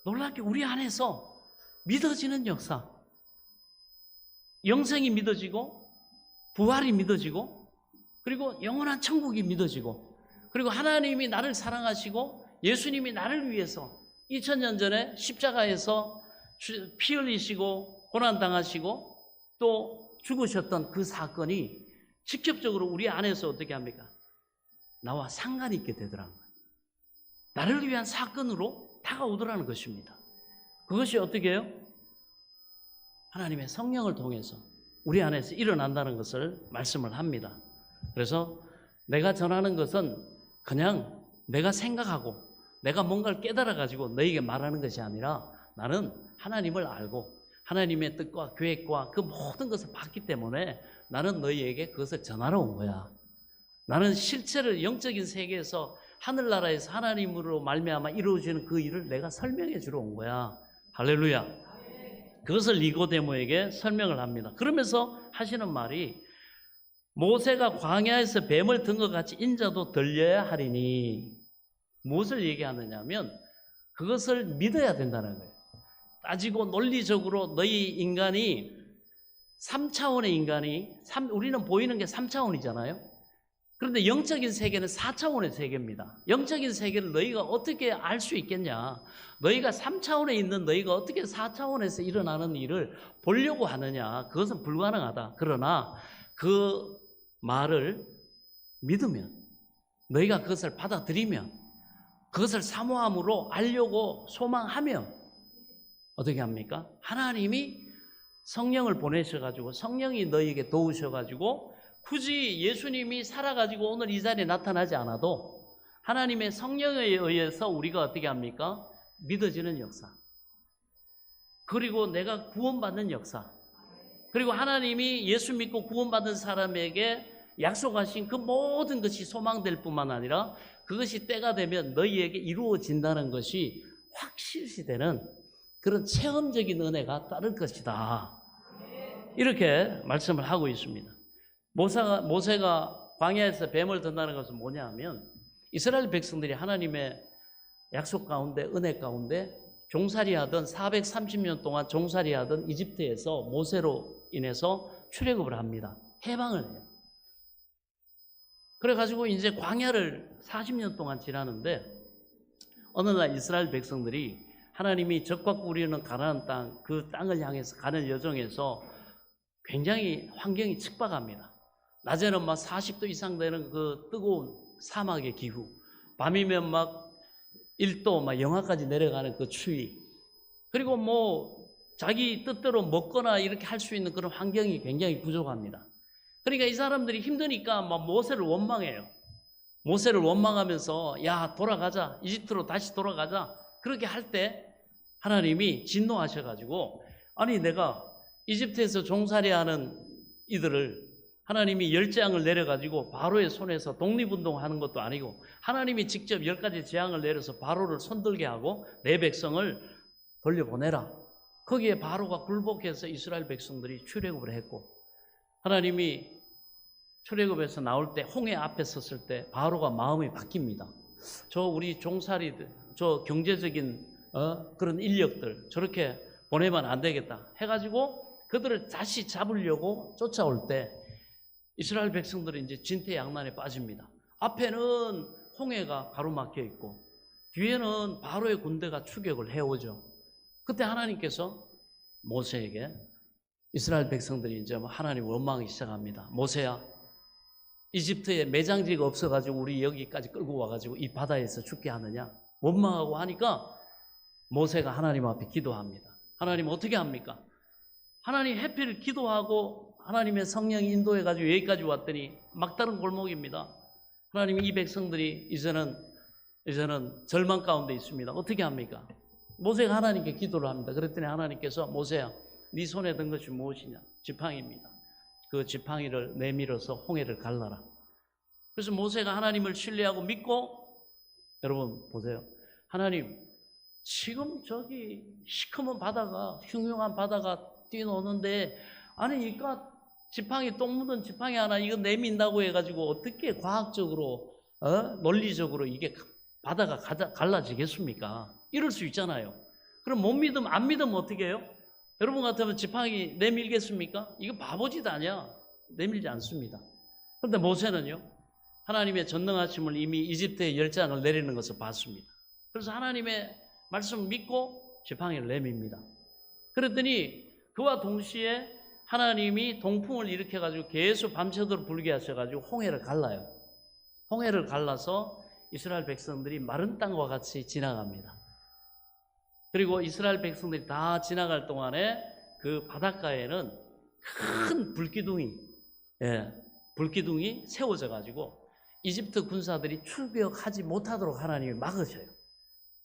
놀랍게 우리 안에서 믿어지는 역사, 영생이 믿어지고 부활이 믿어지고 그리고 영원한 천국이 믿어지고 그리고 하나님이 나를 사랑하시고 예수님이 나를 위해서 2000년 전에 십자가에서 피 흘리시고 고난당하시고 또 죽으셨던 그 사건이 직접적으로 우리 안에서 어떻게 합니까? 나와 상관이 있게 되더라고요. 나를 위한 사건으로 다가오더라는 것입니다. 그것이 어떻게 해요? 하나님의 성령을 통해서 우리 안에서 일어난다는 것을 말씀을 합니다. 그래서 내가 전하는 것은 그냥 내가 생각하고 내가 뭔가를 깨달아가지고 너에게 말하는 것이 아니라 나는 하나님을 알고 하나님의 뜻과 계획과 그 모든 것을 봤기 때문에 나는 너희에게 그것을 전하러 온 거야. 나는 실체를 영적인 세계에서 하늘나라에서 하나님으로 말미암아 이루어지는 그 일을 내가 설명해 주러 온 거야. 할렐루야. 그것을 니고데모에게 설명을 합니다. 그러면서 하시는 말이 모세가 광야에서 뱀을 든 것 같이 인자도 들려야 하리니 무엇을 얘기하느냐 하면 그것을 믿어야 된다는 거예요. 따지고 논리적으로 너희 인간이 3차원의 인간이 우리는 보이는 게 3차원이잖아요. 그런데 영적인 세계는 4차원의 세계입니다. 영적인 세계를 너희가 어떻게 알 수 있겠냐? 너희가 3차원에 있는 너희가 어떻게 4차원에서 일어나는 일을 보려고 하느냐? 그것은 불가능하다. 그러나 그 말을 믿으면 너희가 그것을 받아들이면 그것을 사모함으로 알려고 소망하면 어떻게 합니까? 하나님이 성령을 보내셔가지고 성령이 너희에게 도우셔가지고 굳이 예수님이 살아가지고 오늘 이 자리에 나타나지 않아도 하나님의 성령에 의해서 우리가 어떻게 합니까? 믿어지는 역사. 그리고 내가 구원받는 역사. 그리고 하나님이 예수 믿고 구원받은 사람에게 약속하신 그 모든 것이 소망될 뿐만 아니라 그것이 때가 되면 너희에게 이루어진다는 것이 확실시 되는 그런 체험적인 은혜가 따를 것이다. 이렇게 말씀을 하고 있습니다. 모세가 광야에서 뱀을 든다는 것은 뭐냐 하면 이스라엘 백성들이 하나님의 약속 가운데 은혜 가운데 종살이하던 430년 동안 종살이하던 이집트에서 모세로 인해서 출애굽을 합니다. 해방을 해요. 그래가지고 이제 광야를 40년 동안 지나는데 어느 날 이스라엘 백성들이 하나님이 적과 꿀이는 가나안 땅, 그 땅을 향해서 가는 여정에서 굉장히 환경이 척박합니다. 낮에는 막 40도 이상 되는 그 뜨거운 사막의 기후, 밤이면 막 1도, 막 영하까지 내려가는 그 추위, 그리고 뭐 자기 뜻대로 먹거나 이렇게 할 수 있는 그런 환경이 굉장히 부족합니다. 그러니까 이 사람들이 힘드니까 막 모세를 원망해요. 모세를 원망하면서 야 돌아가자, 이집트로 다시 돌아가자 그렇게 할 때 하나님이 진노하셔가지고 아니 내가 이집트에서 종살이하는 이들을 하나님이 10재앙을 내려가지고 바로의 손에서 독립운동하는 것도 아니고 하나님이 직접 10가지 재앙을 내려서 바로를 손들게 하고 내 백성을 돌려보내라. 거기에 바로가 굴복해서 이스라엘 백성들이 출애굽을 했고 하나님이 출애굽에서 나올 때 홍해 앞에 섰을 때 바로가 마음이 바뀝니다. 저 우리 종살이들, 저 경제적인 그런 인력들 저렇게 보내면 안 되겠다 해가지고 그들을 다시 잡으려고 쫓아올 때 이스라엘 백성들은 이제 진퇴양난에 빠집니다. 앞에는 홍해가 가로막혀 있고 뒤에는 바로의 군대가 추격을 해오죠. 그때 하나님께서 모세에게 이스라엘 백성들이 이제 하나님을 원망하기 시작합니다. 모세야, 이집트에 매장지가 없어가지고 우리 여기까지 끌고 와가지고 이 바다에서 죽게 하느냐? 원망하고 하니까 모세가 하나님 앞에 기도합니다. 하나님 어떻게 합니까? 하나님 해필 기도하고 하나님의 성령이 인도해가지고 여기까지 왔더니 막다른 골목입니다. 하나님 이 백성들이 이제는 절망 가운데 있습니다. 어떻게 합니까? 모세가 하나님께 기도를 합니다. 그랬더니 하나님께서 모세야, 네 손에 든 것이 무엇이냐? 지팡이입니다. 그 지팡이를 내밀어서 홍해를 갈라라. 그래서 모세가 하나님을 신뢰하고 믿고, 여러분 보세요. 하나님 지금 저기 시커먼 바다가, 흉흉한 바다가 뛰어오는데 아니 이까 지팡이, 똥 묻은 지팡이 하나 이거 내민다고 해가지고 어떻게 과학적으로 논리적으로 이게 바다가 갈라지겠습니까? 이럴 수 있잖아요. 그럼 못 믿으면, 안 믿으면 어떻게 해요? 여러분 같으면 지팡이 내밀겠습니까? 이거 바보짓 아니야. 내밀지 않습니다. 그런데 모세는요, 하나님의 전능하심을 이미 이집트의 열장을 내리는 것을 봤습니다. 그래서 하나님의 말씀을 믿고 지팡이를 내밉니다. 그랬더니 그와 동시에 하나님이 동풍을 일으켜가지고 계속 밤새도록 불게 하셔가지고 홍해를 갈라요. 홍해를 갈라서 이스라엘 백성들이 마른 땅과 같이 지나갑니다. 그리고 이스라엘 백성들이 다 지나갈 동안에 그 바닷가에는 큰 불기둥이 세워져 가지고 이집트 군사들이 출병하지 못하도록 하나님이 막으셔요.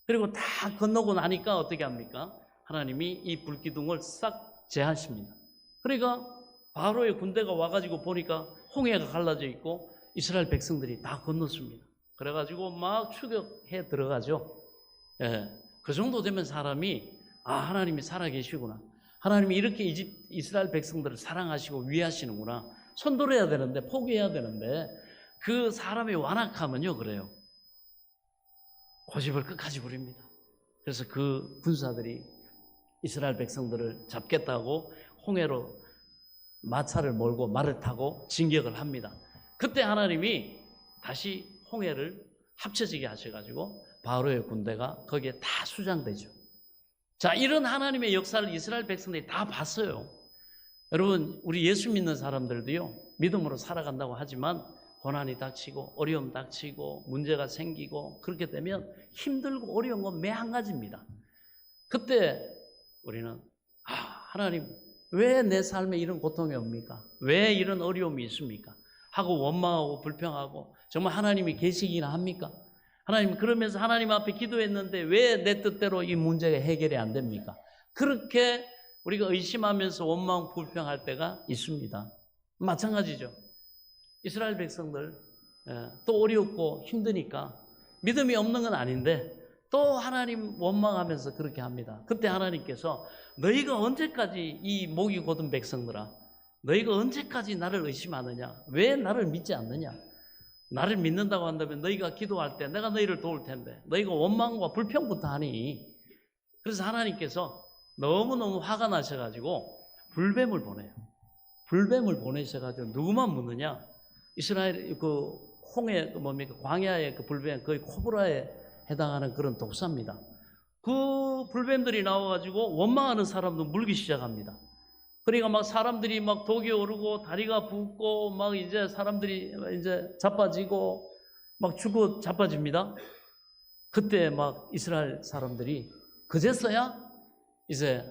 그리고 다 건너고 나니까 어떻게 합니까? 하나님이 이 불기둥을 싹 제하십니다. 그러니까 바로의 군대가 와가지고 보니까 홍해가 갈라져 있고 이스라엘 백성들이 다 건넜습니다. 그래가지고 막 추격해 들어가죠. 그 정도 되면 사람이 하나님이 살아계시구나. 하나님이 이렇게 이스라엘 백성들을 사랑하시고 위하시는구나. 손들어야 되는데, 포기해야 되는데 그 사람의 완악함은요 그래요. 고집을 끝까지 부립니다. 그래서 그 군사들이 이스라엘 백성들을 잡겠다고 홍해로 마차를 몰고 말을 타고 진격을 합니다. 그때 하나님이 다시 홍해를 합쳐지게 하셔가지고 바로의 군대가 거기에 다 수장되죠. 자, 이런 하나님의 역사를 이스라엘 백성들이 다 봤어요. 여러분, 우리 예수 믿는 사람들도요, 믿음으로 살아간다고 하지만 고난이 닥치고 어려움 닥치고 문제가 생기고 그렇게 되면 힘들고 어려운 건 매 한 가지입니다. 그때 우리는 하나님 왜 내 삶에 이런 고통이 옵니까? 왜 이런 어려움이 있습니까? 하고 원망하고 불평하고 정말 하나님이 계시기나 합니까? 하나님, 그러면서 하나님 앞에 기도했는데 왜 내 뜻대로 이 문제가 해결이 안 됩니까? 그렇게 우리가 의심하면서 원망 불평할 때가 있습니다. 마찬가지죠. 이스라엘 백성들 또 어렵고 힘드니까 믿음이 없는 건 아닌데 또 하나님 원망하면서 그렇게 합니다. 그때 하나님께서 너희가 언제까지, 이 목이 곧은 백성들아, 너희가 언제까지 나를 의심하느냐? 왜 나를 믿지 않느냐? 나를 믿는다고 한다면 너희가 기도할 때 내가 너희를 도울 텐데 너희가 원망과 불평부터 하니. 그래서 하나님께서 너무너무 화가 나셔가지고 불뱀을 보내요. 불뱀을 보내셔가지고 누구만 묻느냐? 이스라엘 그 홍해 뭡니까? 광야의 그 불뱀, 거의 코브라에 해당하는 그런 독사입니다. 그 불뱀들이 나와가지고 원망하는 사람도 물기 시작합니다. 그러니까 막 사람들이 막 독이 오르고 다리가 붓고 막 이제 사람들이 이제 자빠지고 막 죽어 자빠집니다. 그때 막 이스라엘 사람들이 그제서야 이제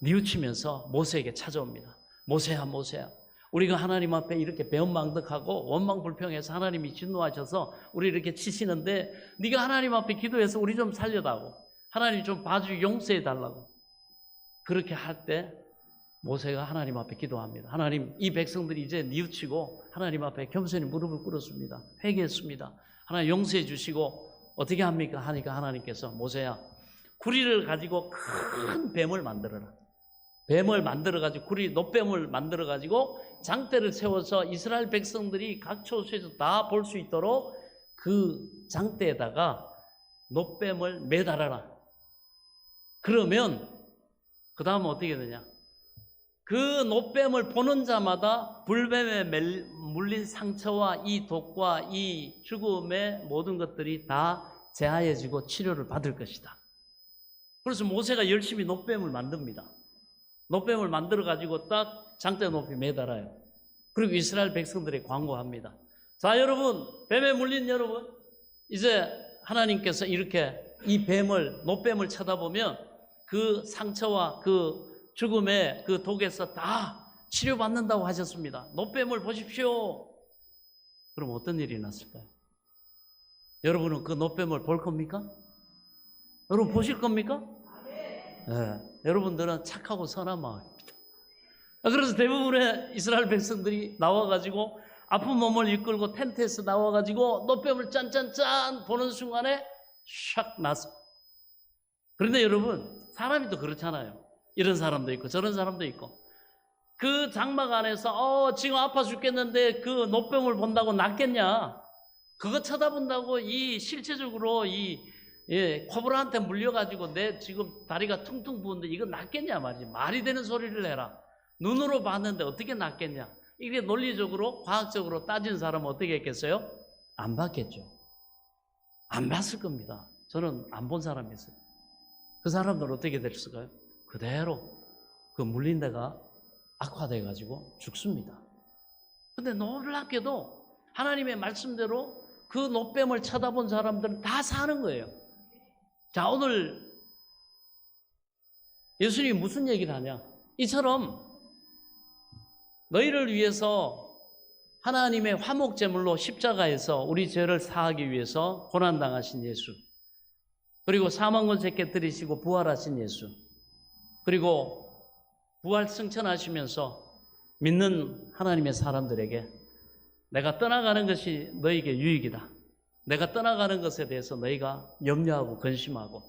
뉘우치면서 모세에게 찾아옵니다. 모세야, 모세야, 우리가 하나님 앞에 이렇게 배은망덕하고 원망불평해서 하나님이 진노하셔서 우리 이렇게 치시는데 네가 하나님 앞에 기도해서 우리 좀 살려다고, 하나님 좀 봐주고 용서해 달라고. 그렇게 할 때 모세가 하나님 앞에 기도합니다. 하나님, 이 백성들이 이제 뉘우치고 하나님 앞에 겸손히 무릎을 꿇었습니다. 회개했습니다. 하나님 용서해 주시고 어떻게 합니까? 하니까 하나님께서 모세야, 구리를 가지고 큰 뱀을 만들어라. 뱀을 만들어가지고, 구리 놋뱀을 만들어가지고 장대를 세워서 이스라엘 백성들이 각 처소에서 다 볼 수 있도록 그 장대에다가 놋뱀을 매달아라. 그러면 그 다음은 어떻게 되냐? 그 놋뱀을 보는 자마다 불뱀에 물린 상처와 이 독과 이 죽음의 모든 것들이 다 제하여지고 치료를 받을 것이다. 그래서 모세가 열심히 놋뱀을 만듭니다. 놋뱀을 만들어가지고 딱 장대 높이 매달아요. 그리고 이스라엘 백성들이 광고합니다. 자, 여러분, 뱀에 물린 여러분, 이제 하나님께서 이렇게 이 노뱀을 쳐다보면 그 상처와 그 죽음의 그 독에서 다 치료받는다고 하셨습니다. 노뱀을 보십시오. 그럼 어떤 일이 났을까요? 여러분은 그 노뱀을 볼 겁니까? 여러분 보실 겁니까? 네, 여러분들은 착하고 선한 마음입니다. 그래서 대부분의 이스라엘 백성들이 나와가지고 아픈 몸을 이끌고 텐트에서 나와가지고 노뱀을 짠짠짠 보는 순간에 샥 났어. 그런데 여러분, 사람이 또 그렇잖아요. 이런 사람도 있고 저런 사람도 있고, 그 장막 안에서 지금 아파 죽겠는데 그 노뱀을 본다고 낫겠냐? 그거 쳐다본다고 이 실체적으로 코브라한테 물려가지고 내 지금 다리가 퉁퉁 부은데 이거 낫겠냐 말이지. 말이 되는 소리를 해라. 눈으로 봤는데 어떻게 낫겠냐? 이게 논리적으로 과학적으로 따진 사람은 어떻게 했겠어요? 안 봤겠죠. 안 봤을 겁니다. 저는 안 본 사람이 있어요. 그 사람들은 어떻게 됐을까요? 그대로 그 물린 데가 악화돼가지고 죽습니다. 근데 놀랍게도 하나님의 말씀대로 그 노뱀을 쳐다본 사람들은 다 사는 거예요. 자, 오늘 예수님이 무슨 얘기를 하냐? 이처럼 너희를 위해서 하나님의 화목제물로 십자가에서 우리 죄를 사하기 위해서 고난당하신 예수, 그리고 사망권세 깨뜨리시고 부활하신 예수, 그리고 부활 승천하시면서 믿는 하나님의 사람들에게 내가 떠나가는 것이 너희에게 유익이다. 내가 떠나가는 것에 대해서 너희가 염려하고 근심하고,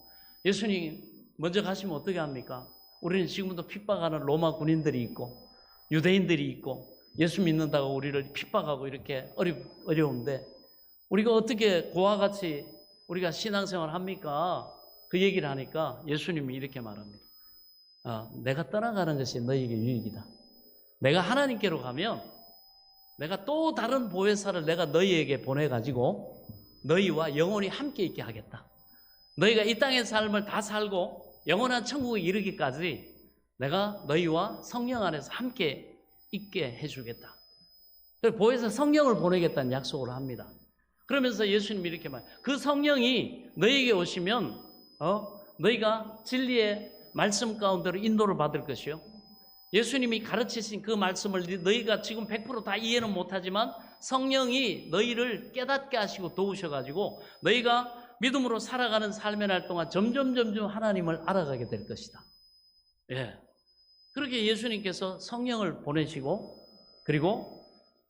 예수님 먼저 가시면 어떻게 합니까? 우리는 지금도 핍박하는 로마 군인들이 있고 유대인들이 있고 예수 믿는다고 우리를 핍박하고 이렇게 어려운데 우리가 어떻게 그와 같이 우리가 신앙생활 합니까? 그 얘기를 하니까 예수님이 이렇게 말합니다. 내가 떠나가는 것이 너희에게 유익이다. 내가 하나님께로 가면 내가 또 다른 보혜사를 내가 너희에게 보내가지고 너희와 영원히 함께 있게 하겠다. 너희가 이 땅의 삶을 다 살고 영원한 천국에 이르기까지 내가 너희와 성령 안에서 함께 있게 해주겠다. 그래서 보혜사 성령을 보내겠다는 약속을 합니다. 그러면서 예수님이 이렇게 말해요. 그 성령이 너희에게 오시면 너희가 진리의 말씀 가운데로 인도를 받을 것이요. 예수님이 가르치신 그 말씀을 너희가 지금 100% 이해는 못하지만 성령이 너희를 깨닫게 하시고 도우셔가지고 너희가 믿음으로 살아가는 삶의 날 동안 점점 하나님을 알아가게 될 것이다. 예. 그렇게 예수님께서 성령을 보내시고 그리고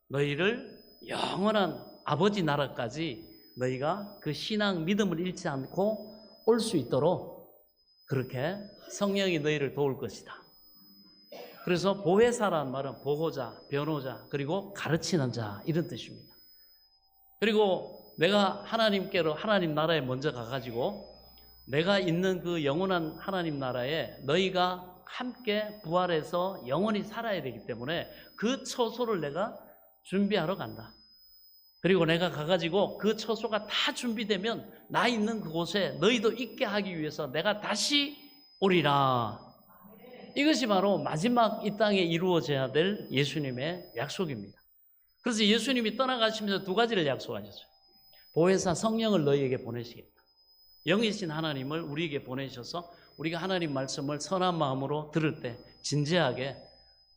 너희를 영원한 아버지 나라까지 너희가 그 신앙 믿음을 잃지 않고 올 수 있도록 그렇게 성령이 너희를 도울 것이다. 그래서 보혜사라는 말은 보호자, 변호자, 그리고 가르치는 자 이런 뜻입니다. 그리고 내가 하나님께로 하나님 나라에 먼저 가가지고 내가 있는 그 영원한 하나님 나라에 너희가 함께 부활해서 영원히 살아야 되기 때문에 그 처소를 내가 준비하러 간다. 그리고 내가 가가지고 그 처소가 다 준비되면 나 있는 그곳에 너희도 있게 하기 위해서 내가 다시 오리라. 이것이 바로 마지막 이 땅에 이루어져야 될 예수님의 약속입니다. 그래서 예수님이 떠나가시면서 두 가지를 약속하셨어요. 보혜사 성령을 너희에게 보내시겠다. 영이신 하나님을 우리에게 보내셔서 우리가 하나님 말씀을 선한 마음으로 들을 때 진지하게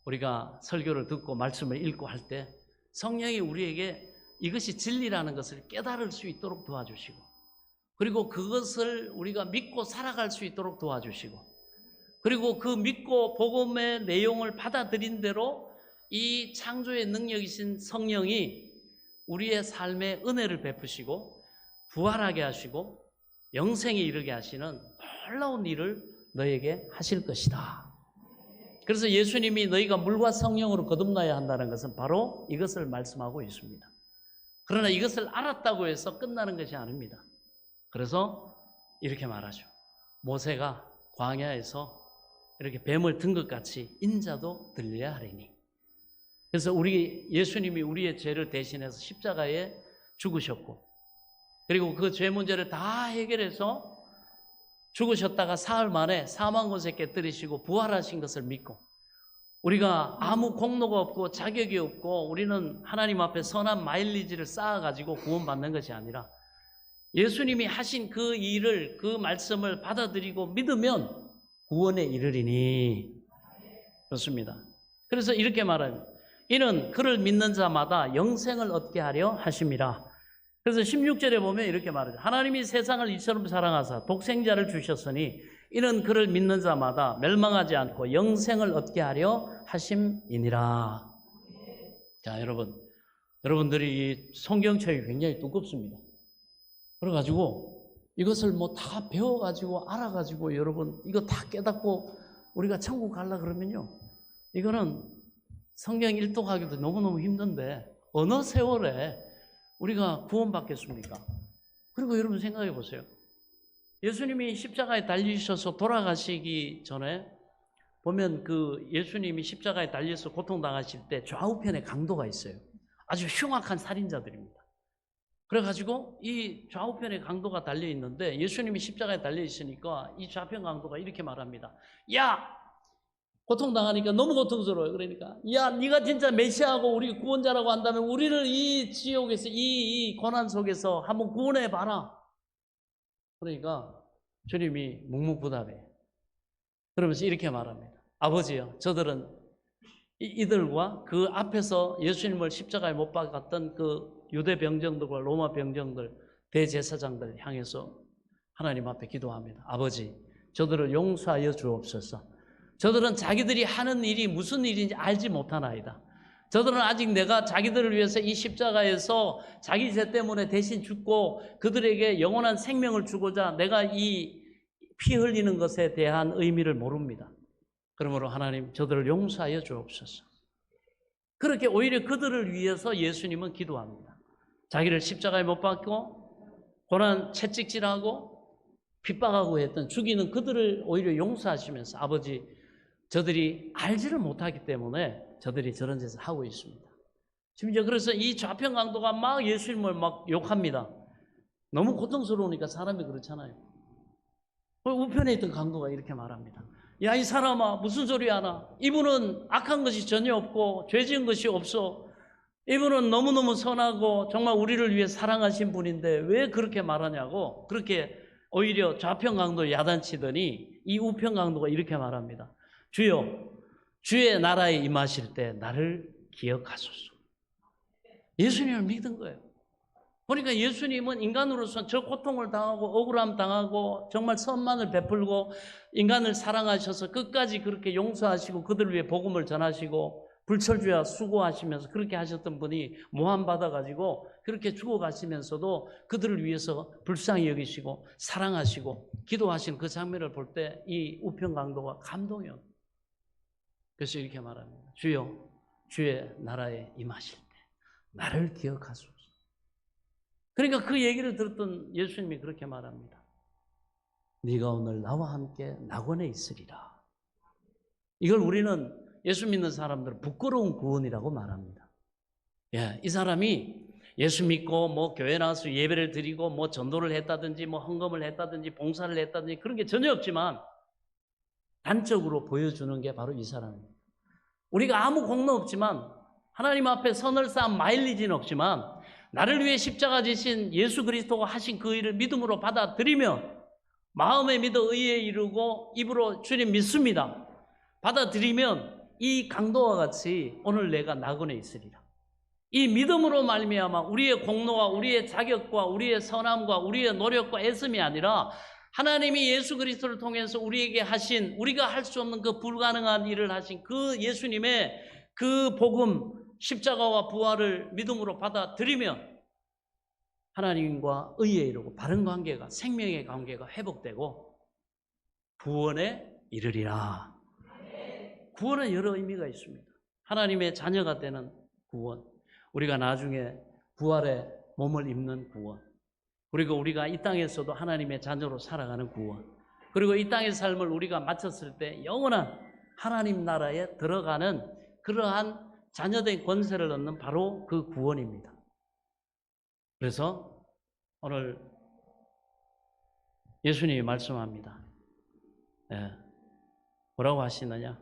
우리가 설교를 듣고 말씀을 읽고 할 때 성령이 우리에게 이것이 진리라는 것을 깨달을 수 있도록 도와주시고 그리고 그것을 우리가 믿고 살아갈 수 있도록 도와주시고 그리고 그 믿고 복음의 내용을 받아들인 대로 이 창조의 능력이신 성령이 우리의 삶에 은혜를 베푸시고 부활하게 하시고 영생에 이르게 하시는 놀라운 일을 너에게 하실 것이다. 그래서 예수님이 너희가 물과 성령으로 거듭나야 한다는 것은 바로 이것을 말씀하고 있습니다. 그러나 이것을 알았다고 해서 끝나는 것이 아닙니다. 그래서 이렇게 말하죠. 모세가 광야에서 이렇게 뱀을 든 것 같이 인자도 들려야 하리니. 그래서 예수님이 우리의 죄를 대신해서 십자가에 죽으셨고 그리고 그 죄 문제를 다 해결해서 죽으셨다가 사흘 만에 사망권세 깨뜨리시고 부활하신 것을 믿고 우리가 아무 공로가 없고 자격이 없고 우리는 하나님 앞에 선한 마일리지를 쌓아가지고 구원받는 것이 아니라 예수님이 하신 그 일을, 그 말씀을 받아들이고 믿으면 구원에 이르리니. 그렇습니다. 그래서 이렇게 말합니다. 이는 그를 믿는 자마다 영생을 얻게 하려 하심이라. 그래서 16절에 보면 이렇게 말하죠. 하나님이 세상을 이처럼 사랑하사 독생자를 주셨으니 이는 그를 믿는 자마다 멸망하지 않고 영생을 얻게 하려 하심이니라. 자, 여러분들이 이 성경책이 굉장히 두껍습니다. 그래가지고 이것을 뭐 다 배워가지고 알아가지고 여러분 이거 다 깨닫고 우리가 천국 가려 그러면요, 이거는 성경 일독하기도 너무너무 힘든데 어느 세월에 우리가 구원받겠습니까? 그리고 여러분 생각해 보세요. 예수님이 십자가에 달리셔서 돌아가시기 전에 보면 그 예수님이 십자가에 달려서 고통당하실 때 좌우편에 강도가 있어요. 아주 흉악한 살인자들입니다. 그래가지고 이 좌우편에 강도가 달려 있는데 예수님이 십자가에 달려 있으니까 이 좌편 강도가 이렇게 말합니다. 야! 고통당하니까 너무 고통스러워요. 그러니까 야, 네가 진짜 메시아고 우리 구원자라고 한다면 우리를 이 지옥에서 이 고난 속에서 한번 구원해봐라. 그러니까 주님이 묵묵부답해요. 그러면서 이렇게 말합니다. 아버지요, 저들은 이들과 그 앞에서 예수님을 십자가에 못 박았던 그 유대 병정들과 로마 병정들, 대제사장들 향해서 하나님 앞에 기도합니다. 아버지, 저들을 용서하여 주옵소서. 저들은 자기들이 하는 일이 무슨 일인지 알지 못하나이다. 저들은 아직 내가 자기들을 위해서 이 십자가에서 자기 죄 때문에 대신 죽고 그들에게 영원한 생명을 주고자 내가 이 피 흘리는 것에 대한 의미를 모릅니다. 그러므로 하나님, 저들을 용서하여 주옵소서. 그렇게 오히려 그들을 위해서 예수님은 기도합니다. 자기를 십자가에 못 박고 고난 채찍질하고 핍박하고 했던 죽이는 그들을 오히려 용서하시면서 아버지, 저들이 알지를 못하기 때문에 저들이 저런 짓을 하고 있습니다. 심지어 그래서 이 좌편 강도가 막 예수님을 막 욕합니다. 너무 고통스러우니까 사람이 그렇잖아요. 우편에 있던 강도가 이렇게 말합니다. 야, 이 사람아, 무슨 소리 하나? 이분은 악한 것이 전혀 없고 죄 지은 것이 없어. 이분은 너무너무 선하고 정말 우리를 위해 사랑하신 분인데 왜 그렇게 말하냐고, 그렇게 오히려 좌편 강도 야단치더니 이 우편 강도가 이렇게 말합니다. 주여, 주의 나라에 임하실 때 나를 기억하소서. 예수님을 믿은 거예요. 그러니까 예수님은 인간으로서 저 고통을 당하고 억울함 당하고 정말 선만을 베풀고 인간을 사랑하셔서 끝까지 그렇게 용서하시고 그들을 위해 복음을 전하시고 불철주야 수고하시면서 그렇게 하셨던 분이 모함받아가지고 그렇게 죽어가시면서도 그들을 위해서 불쌍히 여기시고 사랑하시고 기도하신 그 장면을 볼 때 이 우편 강도가 감동이요. 그래서 이렇게 말합니다. 주여, 주의 나라에 임하실 때 나를 기억하소서. 그러니까 그 얘기를 들었던 예수님이 그렇게 말합니다. 네가 오늘 나와 함께 낙원에 있으리라. 이걸 우리는 예수 믿는 사람들은 부끄러운 구원이라고 말합니다. 예, 이 사람이 예수 믿고 뭐 교회 나와서 예배를 드리고 뭐 전도를 했다든지 뭐 헌금을 했다든지 봉사를 했다든지 그런 게 전혀 없지만 단적으로 보여주는 게 바로 이 사람입니다. 우리가 아무 공로 없지만 하나님 앞에 선을 쌓은 마일리지는 없지만 나를 위해 십자가 지신 예수 그리스도가 하신 그 일을 믿음으로 받아들이면 마음에 믿어 의에 이르고 입으로 주님 믿습니다. 받아들이면 이 강도와 같이 오늘 내가 낙원에 있으리라. 이 믿음으로 말미암아 우리의 공로와 우리의 자격과 우리의 선함과 우리의 노력과 애씀이 아니라 하나님이 예수 그리스도를 통해서 우리에게 하신 우리가 할 수 없는 그 불가능한 일을 하신 그 예수님의 그 복음 십자가와 부활을 믿음으로 받아들이면 하나님과 의에 이르고 바른 관계가 생명의 관계가 회복되고 구원에 이르리라. 구원은 여러 의미가 있습니다. 하나님의 자녀가 되는 구원, 우리가 나중에 부활의 몸을 입는 구원, 그리고 우리가 이 땅에서도 하나님의 자녀로 살아가는 구원, 그리고 이 땅의 삶을 우리가 마쳤을 때 영원한 하나님 나라에 들어가는 그러한 자녀된 권세를 얻는 바로 그 구원입니다. 그래서 오늘 예수님이 말씀합니다. 뭐라고 하시느냐?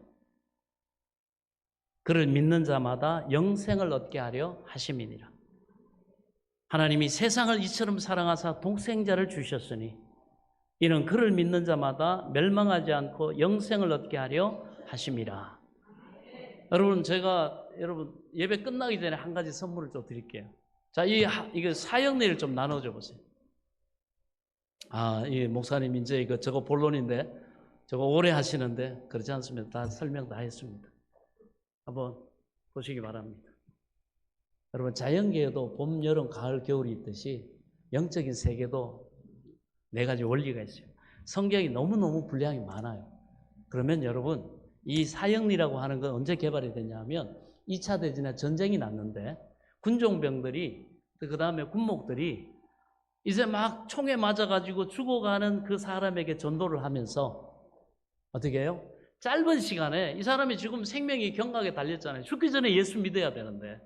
그를 믿는 자마다 영생을 얻게 하려 하심이니라. 하나님이 세상을 이처럼 사랑하사 동생자를 주셨으니 이는 그를 믿는 자마다 멸망하지 않고 영생을 얻게 하려 하심이라. 여러분, 제가 예배 끝나기 전에 한 가지 선물을 좀 드릴게요. 자, 이거 사형리를 좀 나눠줘 보세요. 이 목사님 이제 저거 본론인데 저거 오래 하시는데 그렇지 않습니다. 다 설명 다 했습니다. 한번 보시기 바랍니다. 여러분, 자연계에도 봄, 여름, 가을, 겨울이 있듯이 영적인 세계도 네 가지 원리가 있어요. 성경이 너무너무 분량이 많아요. 그러면 여러분, 이 사형리라고 하는 건 언제 개발이 됐냐면 2차 대전에 전쟁이 났는데 군종병들이 그 다음에 군목들이 이제 막 총에 맞아가지고 죽어가는 그 사람에게 전도를 하면서 어떻게 해요? 짧은 시간에 이 사람이 지금 생명이 경각에 달렸잖아요. 죽기 전에 예수 믿어야 되는데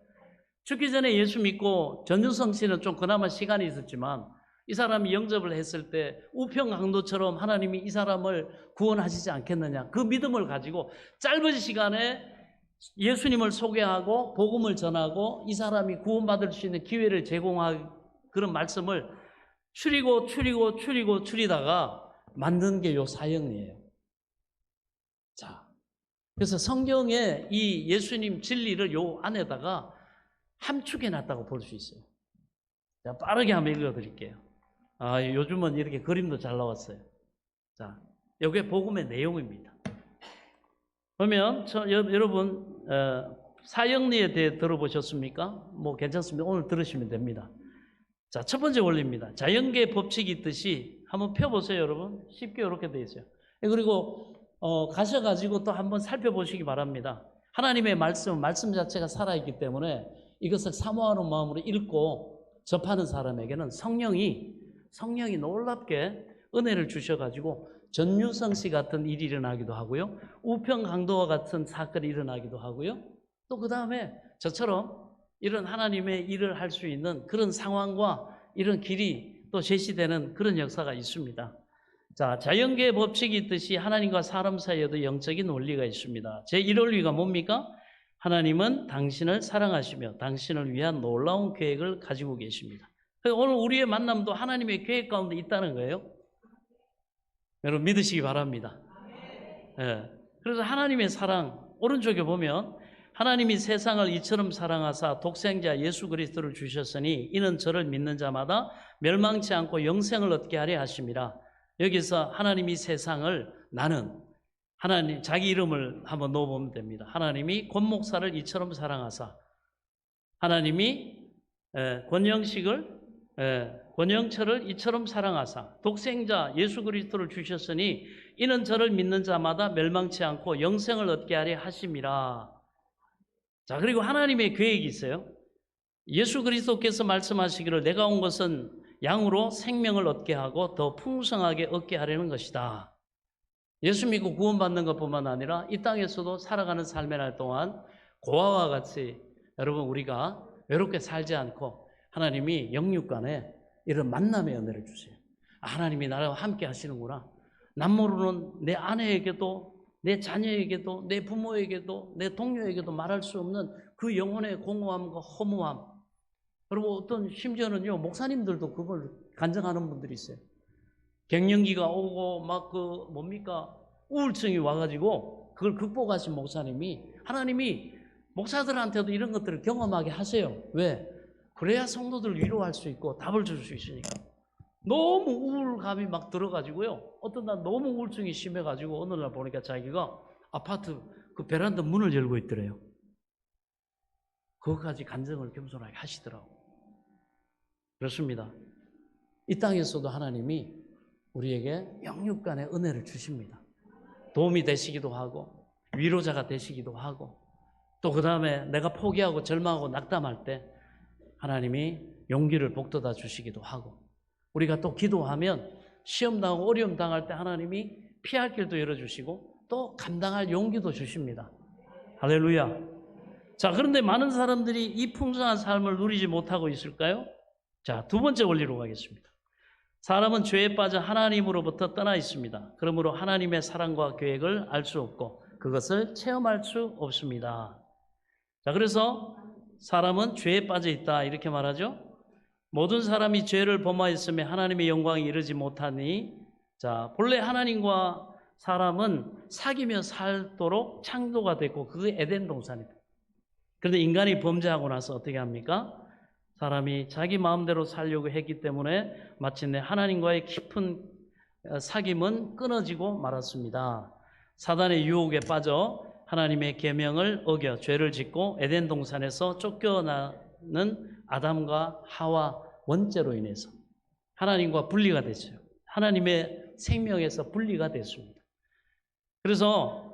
죽기 전에 예수 믿고 전유성 씨는 좀 그나마 시간이 있었지만 이 사람이 영접을 했을 때 우평강도처럼 하나님이 이 사람을 구원하시지 않겠느냐, 그 믿음을 가지고 짧은 시간에 예수님을 소개하고 복음을 전하고 이 사람이 구원받을 수 있는 기회를 제공할 그런 말씀을 추리다가 만든 게 요 사형리예요. 자, 그래서 성경에 이 예수님 진리를 요 안에다가 함축해 놨다고 볼 수 있어요. 자, 빠르게 한번 읽어 드릴게요. 요즘은 이렇게 그림도 잘 나왔어요. 자, 이게 복음의 내용입니다. 그러면 여러분 사형리에 대해 들어보셨습니까? 뭐 괜찮습니다. 오늘 들으시면 됩니다. 자, 첫 번째 원리입니다. 자연계의 법칙이 있듯이 한번 펴보세요, 여러분. 쉽게 이렇게 되어 있어요. 그리고 가셔가지고 또 한번 살펴보시기 바랍니다. 하나님의 말씀 자체가 살아있기 때문에 이것을 사모하는 마음으로 읽고 접하는 사람에게는 성령이 놀랍게 은혜를 주셔가지고 전유성 씨 같은 일이 일어나기도 하고요. 우평강도와 같은 사건이 일어나기도 하고요. 또 그 다음에 저처럼 이런 하나님의 일을 할 수 있는 그런 상황과 이런 길이 또 제시되는 그런 역사가 있습니다. 자, 자연계의 법칙이 있듯이 하나님과 사람 사이에도 영적인 원리가 있습니다. 제1원리가 뭡니까? 하나님은 당신을 사랑하시며 당신을 위한 놀라운 계획을 가지고 계십니다. 오늘 우리의 만남도 하나님의 계획 가운데 있다는 거예요. 여러분 믿으시기 바랍니다. 네. 그래서 하나님의 사랑, 오른쪽에 보면 하나님이 세상을 이처럼 사랑하사 독생자 예수 그리스도를 주셨으니 이는 저를 믿는 자마다 멸망치 않고 영생을 얻게 하려 하심이라. 여기서 하나님이 세상을 나는 하나님 자기 이름을 한번 넣어보면 됩니다. 하나님이 권 목사를 이처럼 사랑하사 하나님이 권영철을 이처럼 사랑하사 독생자 예수 그리스도를 주셨으니 이는 저를 믿는 자마다 멸망치 않고 영생을 얻게 하려 하심이라. 자, 그리고 하나님의 계획이 있어요. 예수 그리스도께서 말씀하시기를 내가 온 것은 양으로 생명을 얻게 하고 더 풍성하게 얻게 하려는 것이다. 예수 믿고 구원받는 것뿐만 아니라 이 땅에서도 살아가는 삶의 날 동안 고아와 같이 여러분 우리가 외롭게 살지 않고 하나님이 영육간에 이런 만남의 은혜를 주세요. 하나님이 나와 함께 하시는구나. 남 모르는 내 아내에게도 내 자녀에게도 내 부모에게도 내 동료에게도 말할 수 없는 그 영혼의 공허함과 허무함. 그리고 어떤 심지어는요 목사님들도 그걸 간증하는 분들이 있어요. 갱년기가 오고 막 우울증이 와가지고 그걸 극복하신 목사님이 하나님이 목사들한테도 이런 것들을 경험하게 하세요. 왜? 그래야 성도들을 위로할 수 있고 답을 줄 수 있으니까. 너무 우울감이 막 들어가지고요. 어떤 날 너무 우울증이 심해가지고 어느 날 보니까 자기가 아파트 그 베란다 문을 열고 있더래요. 그것까지 간증을 겸손하게 하시더라고. 그렇습니다. 이 땅에서도 하나님이 우리에게 영육간의 은혜를 주십니다. 도움이 되시기도 하고 위로자가 되시기도 하고 또 그 다음에 내가 포기하고 절망하고 낙담할 때 하나님이 용기를 북돋아 주시기도 하고 우리가 또 기도하면 시험 당하고 어려움 당할 때 하나님이 피할 길도 열어주시고 또 감당할 용기도 주십니다. 할렐루야. 자, 그런데 많은 사람들이 이 풍성한 삶을 누리지 못하고 있을까요? 자, 두 번째 원리로 가겠습니다. 사람은 죄에 빠져 하나님으로부터 떠나 있습니다. 그러므로 하나님의 사랑과 계획을 알 수 없고 그것을 체험할 수 없습니다. 자, 그래서 사람은 죄에 빠져 있다 이렇게 말하죠. 모든 사람이 죄를 범하였으며 하나님의 영광에 이르지 못하니, 자, 본래 하나님과 사람은 사귀며 살도록 창조가 됐고 그게 에덴 동산이다. 그런데 인간이 범죄하고 나서 어떻게 합니까? 사람이 자기 마음대로 살려고 했기 때문에 마침내 하나님과의 깊은 사귐은 끊어지고 말았습니다. 사단의 유혹에 빠져 하나님의 계명을 어겨 죄를 짓고 에덴 동산에서 쫓겨나는 아담과 하와 원죄로 인해서 하나님과 분리가 됐어요. 하나님의 생명에서 분리가 됐습니다. 그래서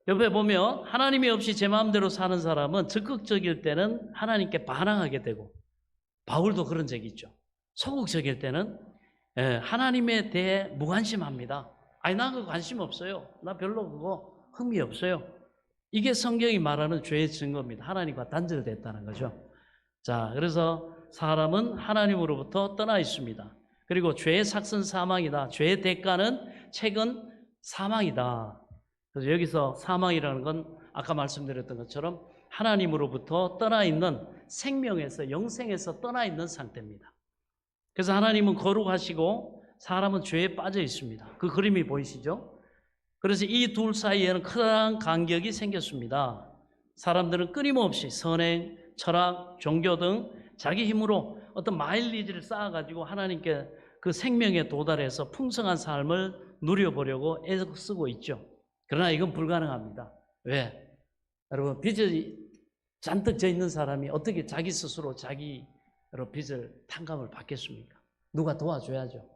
옆에 보면 하나님이 없이 제 마음대로 사는 사람은 적극적일 때는 하나님께 반항하게 되고, 바울도 그런 적이 있죠. 소극적일 때는 하나님에 대해 무관심합니다. 아니, 나 그거 관심 없어요. 나 별로 그거 흥미 없어요. 이게 성경이 말하는 죄의 증거입니다. 하나님과 단절됐다는 거죠. 자, 그래서 사람은 하나님으로부터 떠나 있습니다. 그리고 죄의 삭은 사망이다. 죄의 대가는 책은 사망이다. 그래서 여기서 사망이라는 건 아까 말씀드렸던 것처럼 하나님으로부터 떠나 있는, 생명에서, 영생에서 떠나 있는 상태입니다. 그래서 하나님은 거룩하시고 사람은 죄에 빠져 있습니다. 그 그림이 보이시죠? 그래서 이 둘 사이에는 커다란 간격이 생겼습니다. 사람들은 끊임없이 선행, 철학, 종교 등 자기 힘으로 어떤 마일리지를 쌓아가지고 하나님께 그 생명에 도달해서 풍성한 삶을 누려보려고 애쓰고 있죠. 그러나 이건 불가능합니다. 왜? 여러분, 빚이 잔뜩 져 있는 사람이 어떻게 자기 스스로 자기 빚을 탕감을 받겠습니까? 누가 도와줘야죠.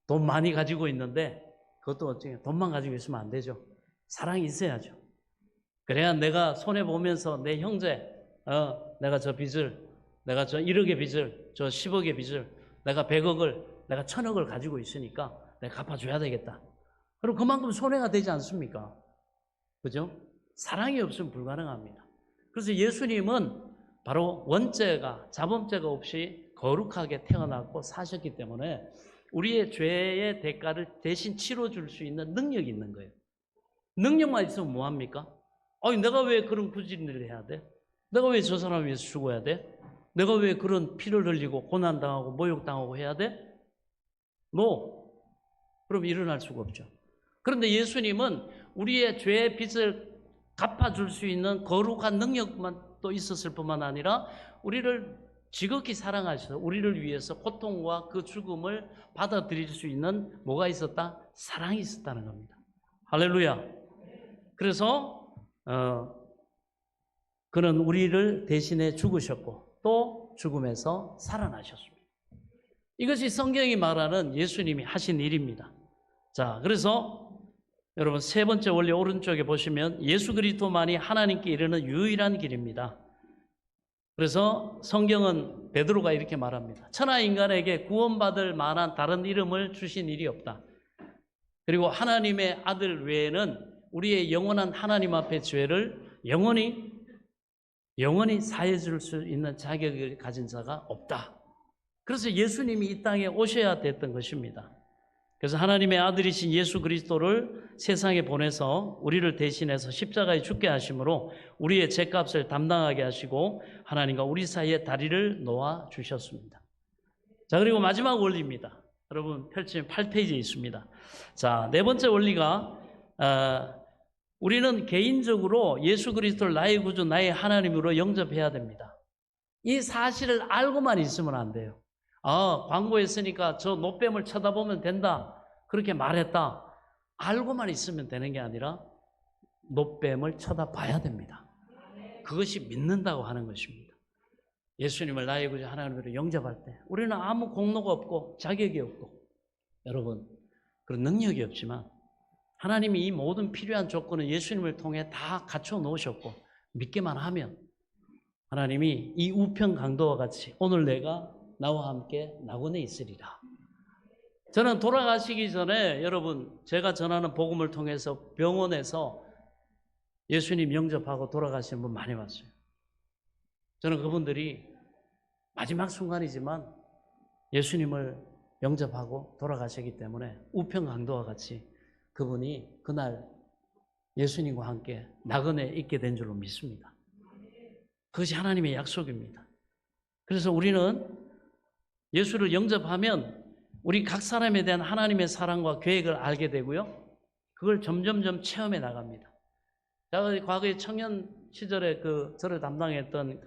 돈 많이 가지고 있는데 그것도 어떻게 돈만 가지고 있으면 안 되죠. 사랑이 있어야죠. 그래야 내가 손해보면서 내 형제, 내가 저 빚을, 내가 저 1억의 빚을, 저 10억의 빚을, 내가 100억을, 내가 1000억을 가지고 있으니까 내가 갚아줘야 되겠다. 그럼 그만큼 손해가 되지 않습니까? 그죠? 사랑이 없으면 불가능합니다. 그래서 예수님은 바로 원죄가, 자범죄가 없이 거룩하게 태어났고 사셨기 때문에 우리의 죄의 대가를 대신 치러줄 수 있는 능력이 있는 거예요. 능력만 있으면 뭐합니까? 아니, 내가 왜 그런 굳은 일을 해야 돼? 내가 왜 저 사람 위해서 죽어야 돼? 내가 왜 그런 피를 흘리고 고난당하고 모욕당하고 해야 돼? No. 그럼 일어날 수가 없죠. 그런데 예수님은 우리의 죄의 빚을 갚아줄 수 있는 거룩한 능력만 또 있었을 뿐만 아니라 우리를 지극히 사랑하셔서 우리를 위해서 고통과 그 죽음을 받아들일 수 있는 뭐가 있었다? 사랑이 있었다는 겁니다. 할렐루야. 그래서 그는 우리를 대신해 죽으셨고 또 죽음에서 살아나셨습니다. 이것이 성경이 말하는 예수님이 하신 일입니다. 자, 그래서 여러분, 세 번째 원리 오른쪽에 보시면 예수 그리스도만이 하나님께 이르는 유일한 길입니다. 그래서 성경은 베드로가 이렇게 말합니다. 천하 인간에게 구원받을 만한 다른 이름을 주신 일이 없다. 그리고 하나님의 아들 외에는 우리의 영원한 하나님 앞의 죄를 영원히 사해 줄 수 있는 자격을 가진 자가 없다. 그래서 예수님이 이 땅에 오셔야 됐던 것입니다. 그래서 하나님의 아들이신 예수 그리스도를 세상에 보내서 우리를 대신해서 십자가에 죽게 하심으로 우리의 죄값을 담당하게 하시고 하나님과 우리 사이에 다리를 놓아 주셨습니다. 자, 그리고 마지막 원리입니다. 여러분, 펼치면 8페이지에 있습니다. 자, 네 번째 원리가 우리는 개인적으로 예수 그리스도를 나의 구주, 나의 하나님으로 영접해야 됩니다. 이 사실을 알고만 있으면 안 돼요. 광고에 쓰니까 저 노뱀을 쳐다보면 된다, 그렇게 말했다. 알고만 있으면 되는 게 아니라 노뱀을 쳐다봐야 됩니다. 그것이 믿는다고 하는 것입니다. 예수님을 나의 구주 하나님으로 영접할 때 우리는 아무 공로가 없고 자격이 없고 여러분 그런 능력이 없지만 하나님이 이 모든 필요한 조건을 예수님을 통해 다 갖춰 놓으셨고 믿기만 하면 하나님이 이 우편 강도와 같이 오늘 내가 나와 함께 낙원에 있으리라. 저는 돌아가시기 전에 여러분 제가 전하는 복음을 통해서 병원에서 예수님 영접하고 돌아가시는 분 많이 봤어요. 저는 그분들이 마지막 순간이지만 예수님을 영접하고 돌아가시기 때문에 우편 강도와 같이 그분이 그날 예수님과 함께 낙원에 있게 된 줄로 믿습니다. 그것이 하나님의 약속입니다. 그래서 우리는 예수를 영접하면 우리 각 사람에 대한 하나님의 사랑과 계획을 알게 되고요. 그걸 점점점 체험해 나갑니다. 제가 과거에 청년 시절에 저를 담당했던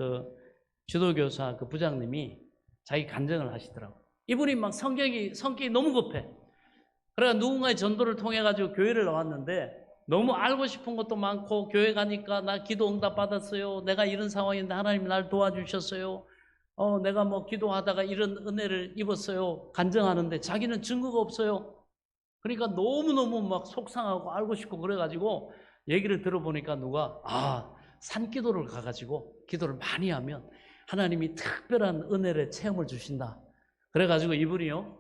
지도교사 부장님이 자기 간증을 하시더라고요. 이분이 막 성격이 너무 급해. 그래가 누군가의 전도를 통해 가지고 교회를 나왔는데 너무 알고 싶은 것도 많고, 교회 가니까 나 기도 응답 받았어요. 내가 이런 상황인데 하나님이 날 도와주셨어요. 내가 뭐 기도하다가 이런 은혜를 입었어요. 간증하는데 자기는 증거가 없어요. 그러니까 너무너무 막 속상하고 알고 싶고 그래가지고 얘기를 들어보니까 누가 산기도를 가가지고 기도를 많이 하면 하나님이 특별한 은혜를 체험을 주신다. 그래가지고 이분이요,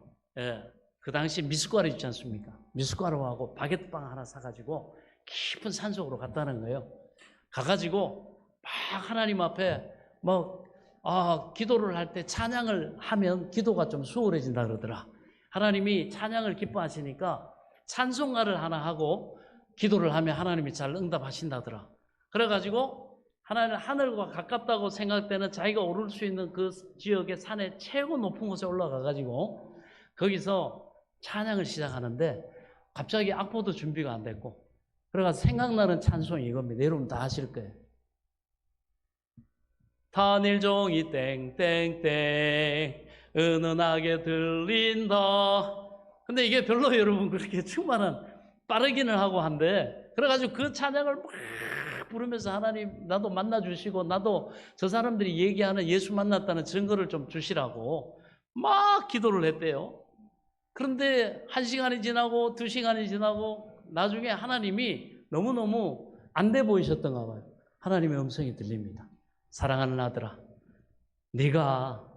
그 당시 미숫가루 있지 않습니까? 미숫가루하고 바게트빵 하나 사가지고 깊은 산속으로 갔다는 거예요. 가가지고 막 하나님 앞에 기도를 할 때 찬양을 하면 기도가 좀 수월해진다 그러더라. 하나님이 찬양을 기뻐하시니까 찬송가를 하나 하고 기도를 하면 하나님이 잘 응답하신다더라. 그래가지고 하나님 하늘과 가깝다고 생각되는 자기가 오를 수 있는 그 지역의 산에 최고 높은 곳에 올라가가지고 거기서 찬양을 시작하는데 갑자기 악보도 준비가 안 됐고, 그래가지고 생각나는 찬송이 이겁니다. 여러분 다 아실 거예요. 단일종이 땡땡땡 은은하게 들린다. 근데 이게 별로 여러분 그렇게 충만한, 빠르기는 하고 한데, 그래가지고 그 찬양을 막 부르면서 하나님 나도 만나주시고, 나도 저 사람들이 얘기하는 예수 만났다는 증거를 좀 주시라고 막 기도를 했대요. 그런데 1시간이 지나고 2시간이 지나고 나중에 하나님이 너무너무 안 돼 보이셨던가 봐요. 하나님의 음성이 들립니다. 사랑하는 아들아, 네가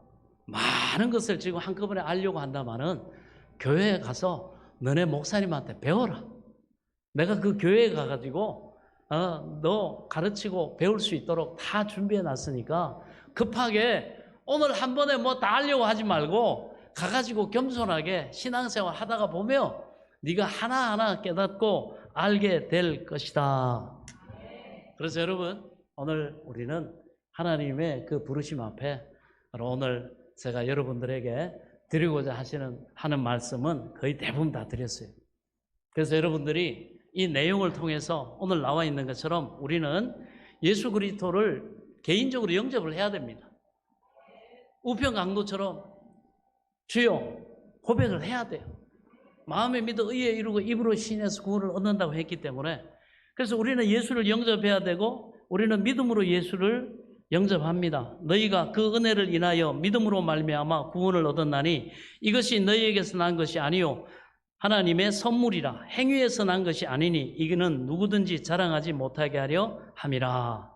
많은 것을 지금 한꺼번에 알려고 한다마는 교회에 가서 너네 목사님한테 배워라. 내가 그 교회에 가가지고 너 가르치고 배울 수 있도록 다 준비해 놨으니까 급하게 오늘 한 번에 뭐 다 하려고 하지 말고 가가지고 겸손하게 신앙생활 하다가 보면 네가 하나하나 깨닫고 알게 될 것이다. 그래서 여러분, 오늘 우리는 하나님의 그 부르심 앞에 오늘 제가 여러분들에게 드리고자 하는 말씀은 거의 대부분 다 드렸어요. 그래서 여러분들이 이 내용을 통해서 오늘 나와 있는 것처럼 우리는 예수 그리스도를 개인적으로 영접을 해야 됩니다. 우편 강도처럼 주여 고백을 해야 돼요. 마음에 믿어 의에 이루고 입으로 신에서 구원을 얻는다고 했기 때문에, 그래서 우리는 예수를 영접해야 되고 우리는 믿음으로 예수를 영접합니다. 너희가 그 은혜를 인하여 믿음으로 말미암아 구원을 얻었나니 이것이 너희에게서 난 것이 아니요 하나님의 선물이라. 행위에서 난 것이 아니니 이거는 누구든지 자랑하지 못하게 하려 함이라.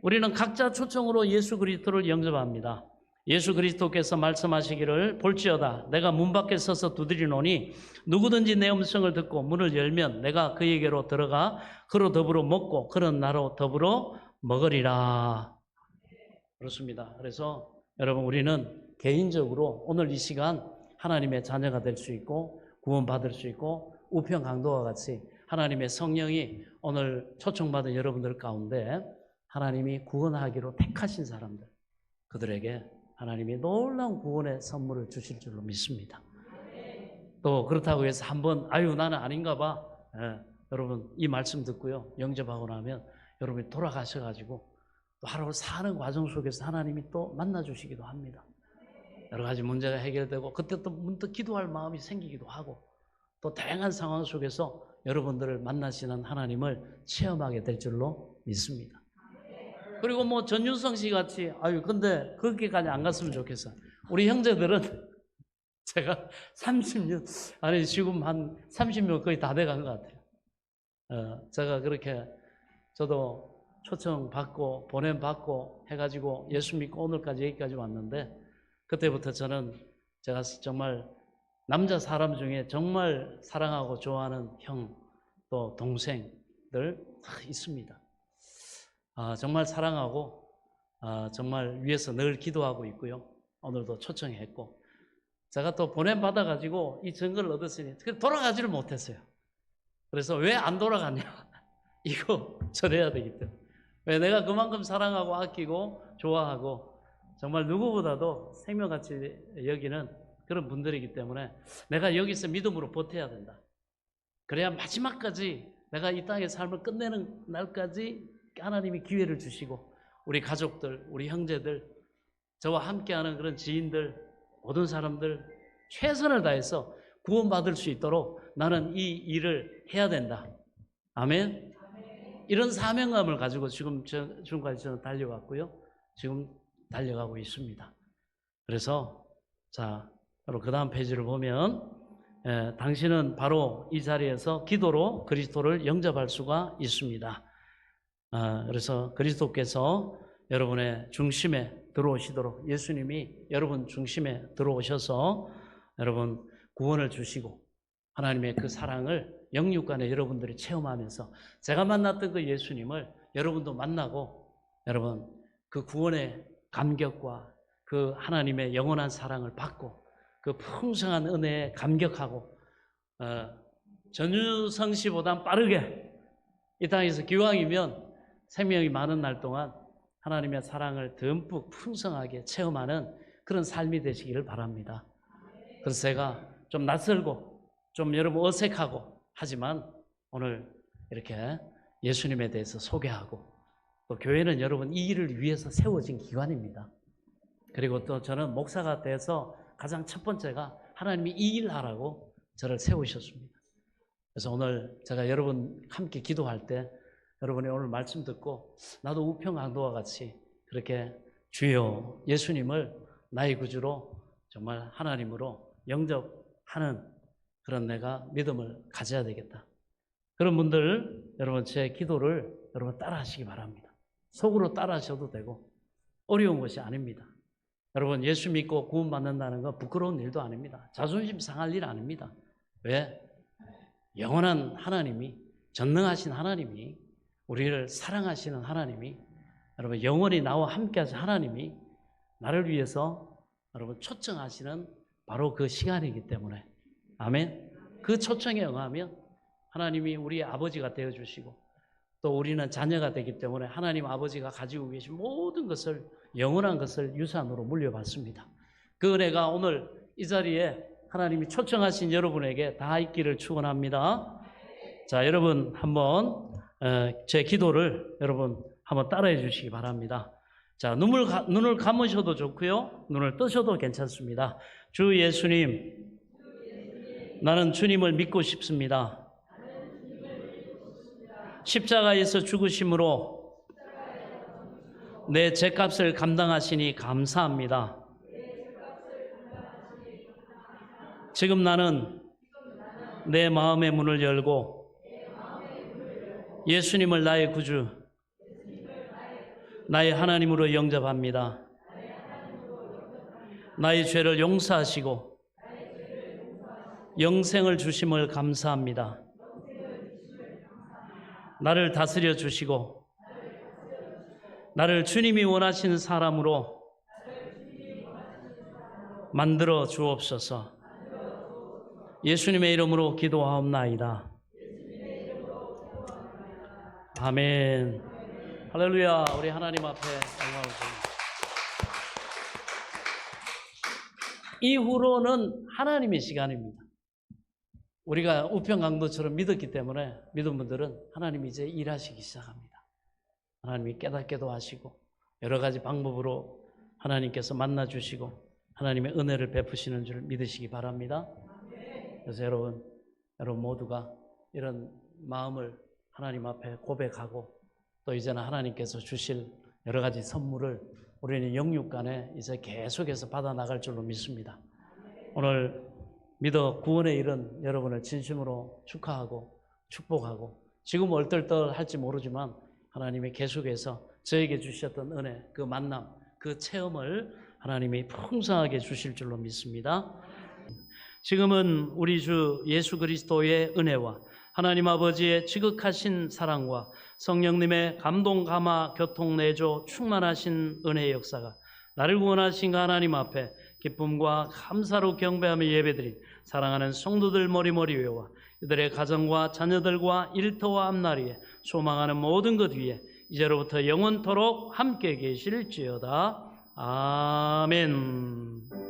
우리는 각자 초청으로 예수 그리스도를 영접합니다. 예수 그리스도께서 말씀하시기를 볼지어다 내가 문 밖에 서서 두드리노니 누구든지 내 음성을 듣고 문을 열면 내가 그에게로 들어가 그로 더불어 먹고 그런 나로 더불어 먹으리라. 그렇습니다. 그래서 여러분, 우리는 개인적으로 오늘 이 시간 하나님의 자녀가 될 수 있고 구원받을 수 있고 우편 강도와 같이 하나님의 성령이 오늘 초청받은 여러분들 가운데 하나님이 구원하기로 택하신 사람들, 그들에게 하나님이 놀라운 구원의 선물을 주실 줄로 믿습니다. 또 그렇다고 해서 한번 나는 아닌가 봐. 여러분 이 말씀 듣고요 영접하고 나면 여러분이 돌아가셔가지고 또 하루 사는 과정 속에서 하나님이 또 만나주시기도 합니다. 여러 가지 문제가 해결되고 그때 또 문득 기도할 마음이 생기기도 하고 또 다양한 상황 속에서 여러분들을 만나시는 하나님을 체험하게 될 줄로 믿습니다. 그리고 뭐 전윤성 씨 같이 근데 거기까지 안 갔으면 좋겠어. 우리 형제들은 제가 30년 지금 한 30년 거의 다 돼간 것 같아요. 제가 그렇게 저도 초청 받고 보냄 받고 해가지고 예수 믿고 오늘까지 여기까지 왔는데, 그때부터 저는 제가 정말 남자 사람 중에 정말 사랑하고 좋아하는 형 또 동생들 있습니다. 정말 사랑하고 정말 위해서 늘 기도하고 있고요. 오늘도 초청했고 제가 또 보냄 받아가지고 이 증거를 얻었으니 돌아가지를 못했어요. 그래서 왜 안 돌아갔냐 이거 전해야 되기 때문에 왜? 내가 그만큼 사랑하고 아끼고 좋아하고 정말 누구보다도 생명같이 여기는 그런 분들이기 때문에 내가 여기서 믿음으로 버텨야 된다. 그래야 마지막까지 내가 이 땅의 삶을 끝내는 날까지 하나님이 기회를 주시고 우리 가족들, 우리 형제들, 저와 함께하는 그런 지인들, 모든 사람들 최선을 다해서 구원받을 수 있도록 나는 이 일을 해야 된다. 아멘. 이런 사명감을 가지고 지금까지 저는 달려왔고요. 지금 달려가고 있습니다. 그래서 자, 바로 그 다음 페이지를 보면 당신은 바로 이 자리에서 기도로 그리스도를 영접할 수가 있습니다. 그래서 그리스도께서 여러분의 중심에 들어오시도록 예수님이 여러분 중심에 들어오셔서 여러분 구원을 주시고 하나님의 그 사랑을 영육간에 여러분들이 체험하면서 제가 만났던 그 예수님을 여러분도 만나고 여러분 그 구원의 감격과 그 하나님의 영원한 사랑을 받고 그 풍성한 은혜에 감격하고 전유성 씨보다 빠르게 이 땅에서 기왕이면 생명이 많은 날 동안 하나님의 사랑을 듬뿍 풍성하게 체험하는 그런 삶이 되시기를 바랍니다. 그래서 제가 좀 낯설고 좀 여러분 어색하고 하지만 오늘 이렇게 예수님에 대해서 소개하고 또 교회는 여러분 이 일을 위해서 세워진 기관입니다. 그리고 또 저는 목사가 돼서 가장 첫 번째가 하나님이 이 일 하라고 저를 세우셨습니다. 그래서 오늘 제가 여러분 함께 기도할 때 여러분이 오늘 말씀 듣고 나도 우편 강도와 같이 그렇게 주여 예수님을 나의 구주로 정말 하나님으로 영접하는 그런 내가 믿음을 가져야 되겠다. 그런 분들 여러분 제 기도를 여러분 따라 하시기 바랍니다. 속으로 따라 하셔도 되고 어려운 것이 아닙니다. 여러분 예수 믿고 구원받는다는 건 부끄러운 일도 아닙니다. 자존심 상할 일 아닙니다. 왜? 영원한 하나님이 전능하신 하나님이 우리를 사랑하시는 하나님이 여러분 영원히 나와 함께하신 하나님이 나를 위해서 여러분 초청하시는 바로 그 시간이기 때문에 아멘. 그 초청에 응하면 하나님이 우리의 아버지가 되어주시고 또 우리는 자녀가 되기 때문에 하나님 아버지가 가지고 계신 모든 것을 영원한 것을 유산으로 물려받습니다. 그 은혜가 오늘 이 자리에 하나님이 초청하신 여러분에게 다 있기를 축원합니다. 자, 여러분 한번 제 기도를 여러분 한번 따라해 주시기 바랍니다. 자, 눈을 감으셔도 좋고요. 눈을 뜨셔도 괜찮습니다. 주 예수님, 나는 주님을 믿고 싶습니다. 십자가에서 죽으심으로 내 죄값을 감당하시니 감사합니다. 지금 나는 내 마음의 문을 열고 예수님을 나의 구주, 나의 하나님으로 영접합니다. 나의 죄를 용서하시고 영생을 주심을 감사합니다. 나를 다스려 주시고 나를 주님이 원하시는 사람으로 만들어 주옵소서. 예수님의 이름으로 기도하옵나이다. 아멘. 할렐루야. 우리 하나님 앞에 영광을 드립니다. 이후로는 하나님의 시간입니다. 우리가 우편 강도처럼 믿었기 때문에 믿은 분들은 하나님이 이제 일하시기 시작합니다. 하나님이 깨닫게도 하시고 여러 가지 방법으로 하나님께서 만나주시고 하나님의 은혜를 베푸시는 줄 믿으시기 바랍니다. 그래서 여러분 모두가 이런 마음을 하나님 앞에 고백하고 또 이제는 하나님께서 주실 여러 가지 선물을 우리는 영육간에 이제 계속해서 받아나갈 줄로 믿습니다. 오늘 믿어 구원에 이른 여러분을 진심으로 축하하고 축복하고 지금 얼떨떨할지 모르지만 하나님이 계속해서 저에게 주셨던 은혜, 그 만남, 그 체험을 하나님이 풍성하게 주실 줄로 믿습니다. 지금은 우리 주 예수 그리스도의 은혜와 하나님 아버지의 지극하신 사랑과 성령님의 감동, 감화, 교통, 내조, 충만하신 은혜의 역사가 나를 구원하신 그 하나님 앞에 기쁨과 감사로 경배하며 예배드린 사랑하는 성도들 머리머리 위와 이들의 가정과 자녀들과 일터와 앞날위에 소망하는 모든 것 위에 이제로부터 영원토록 함께 계실지어다. 아멘.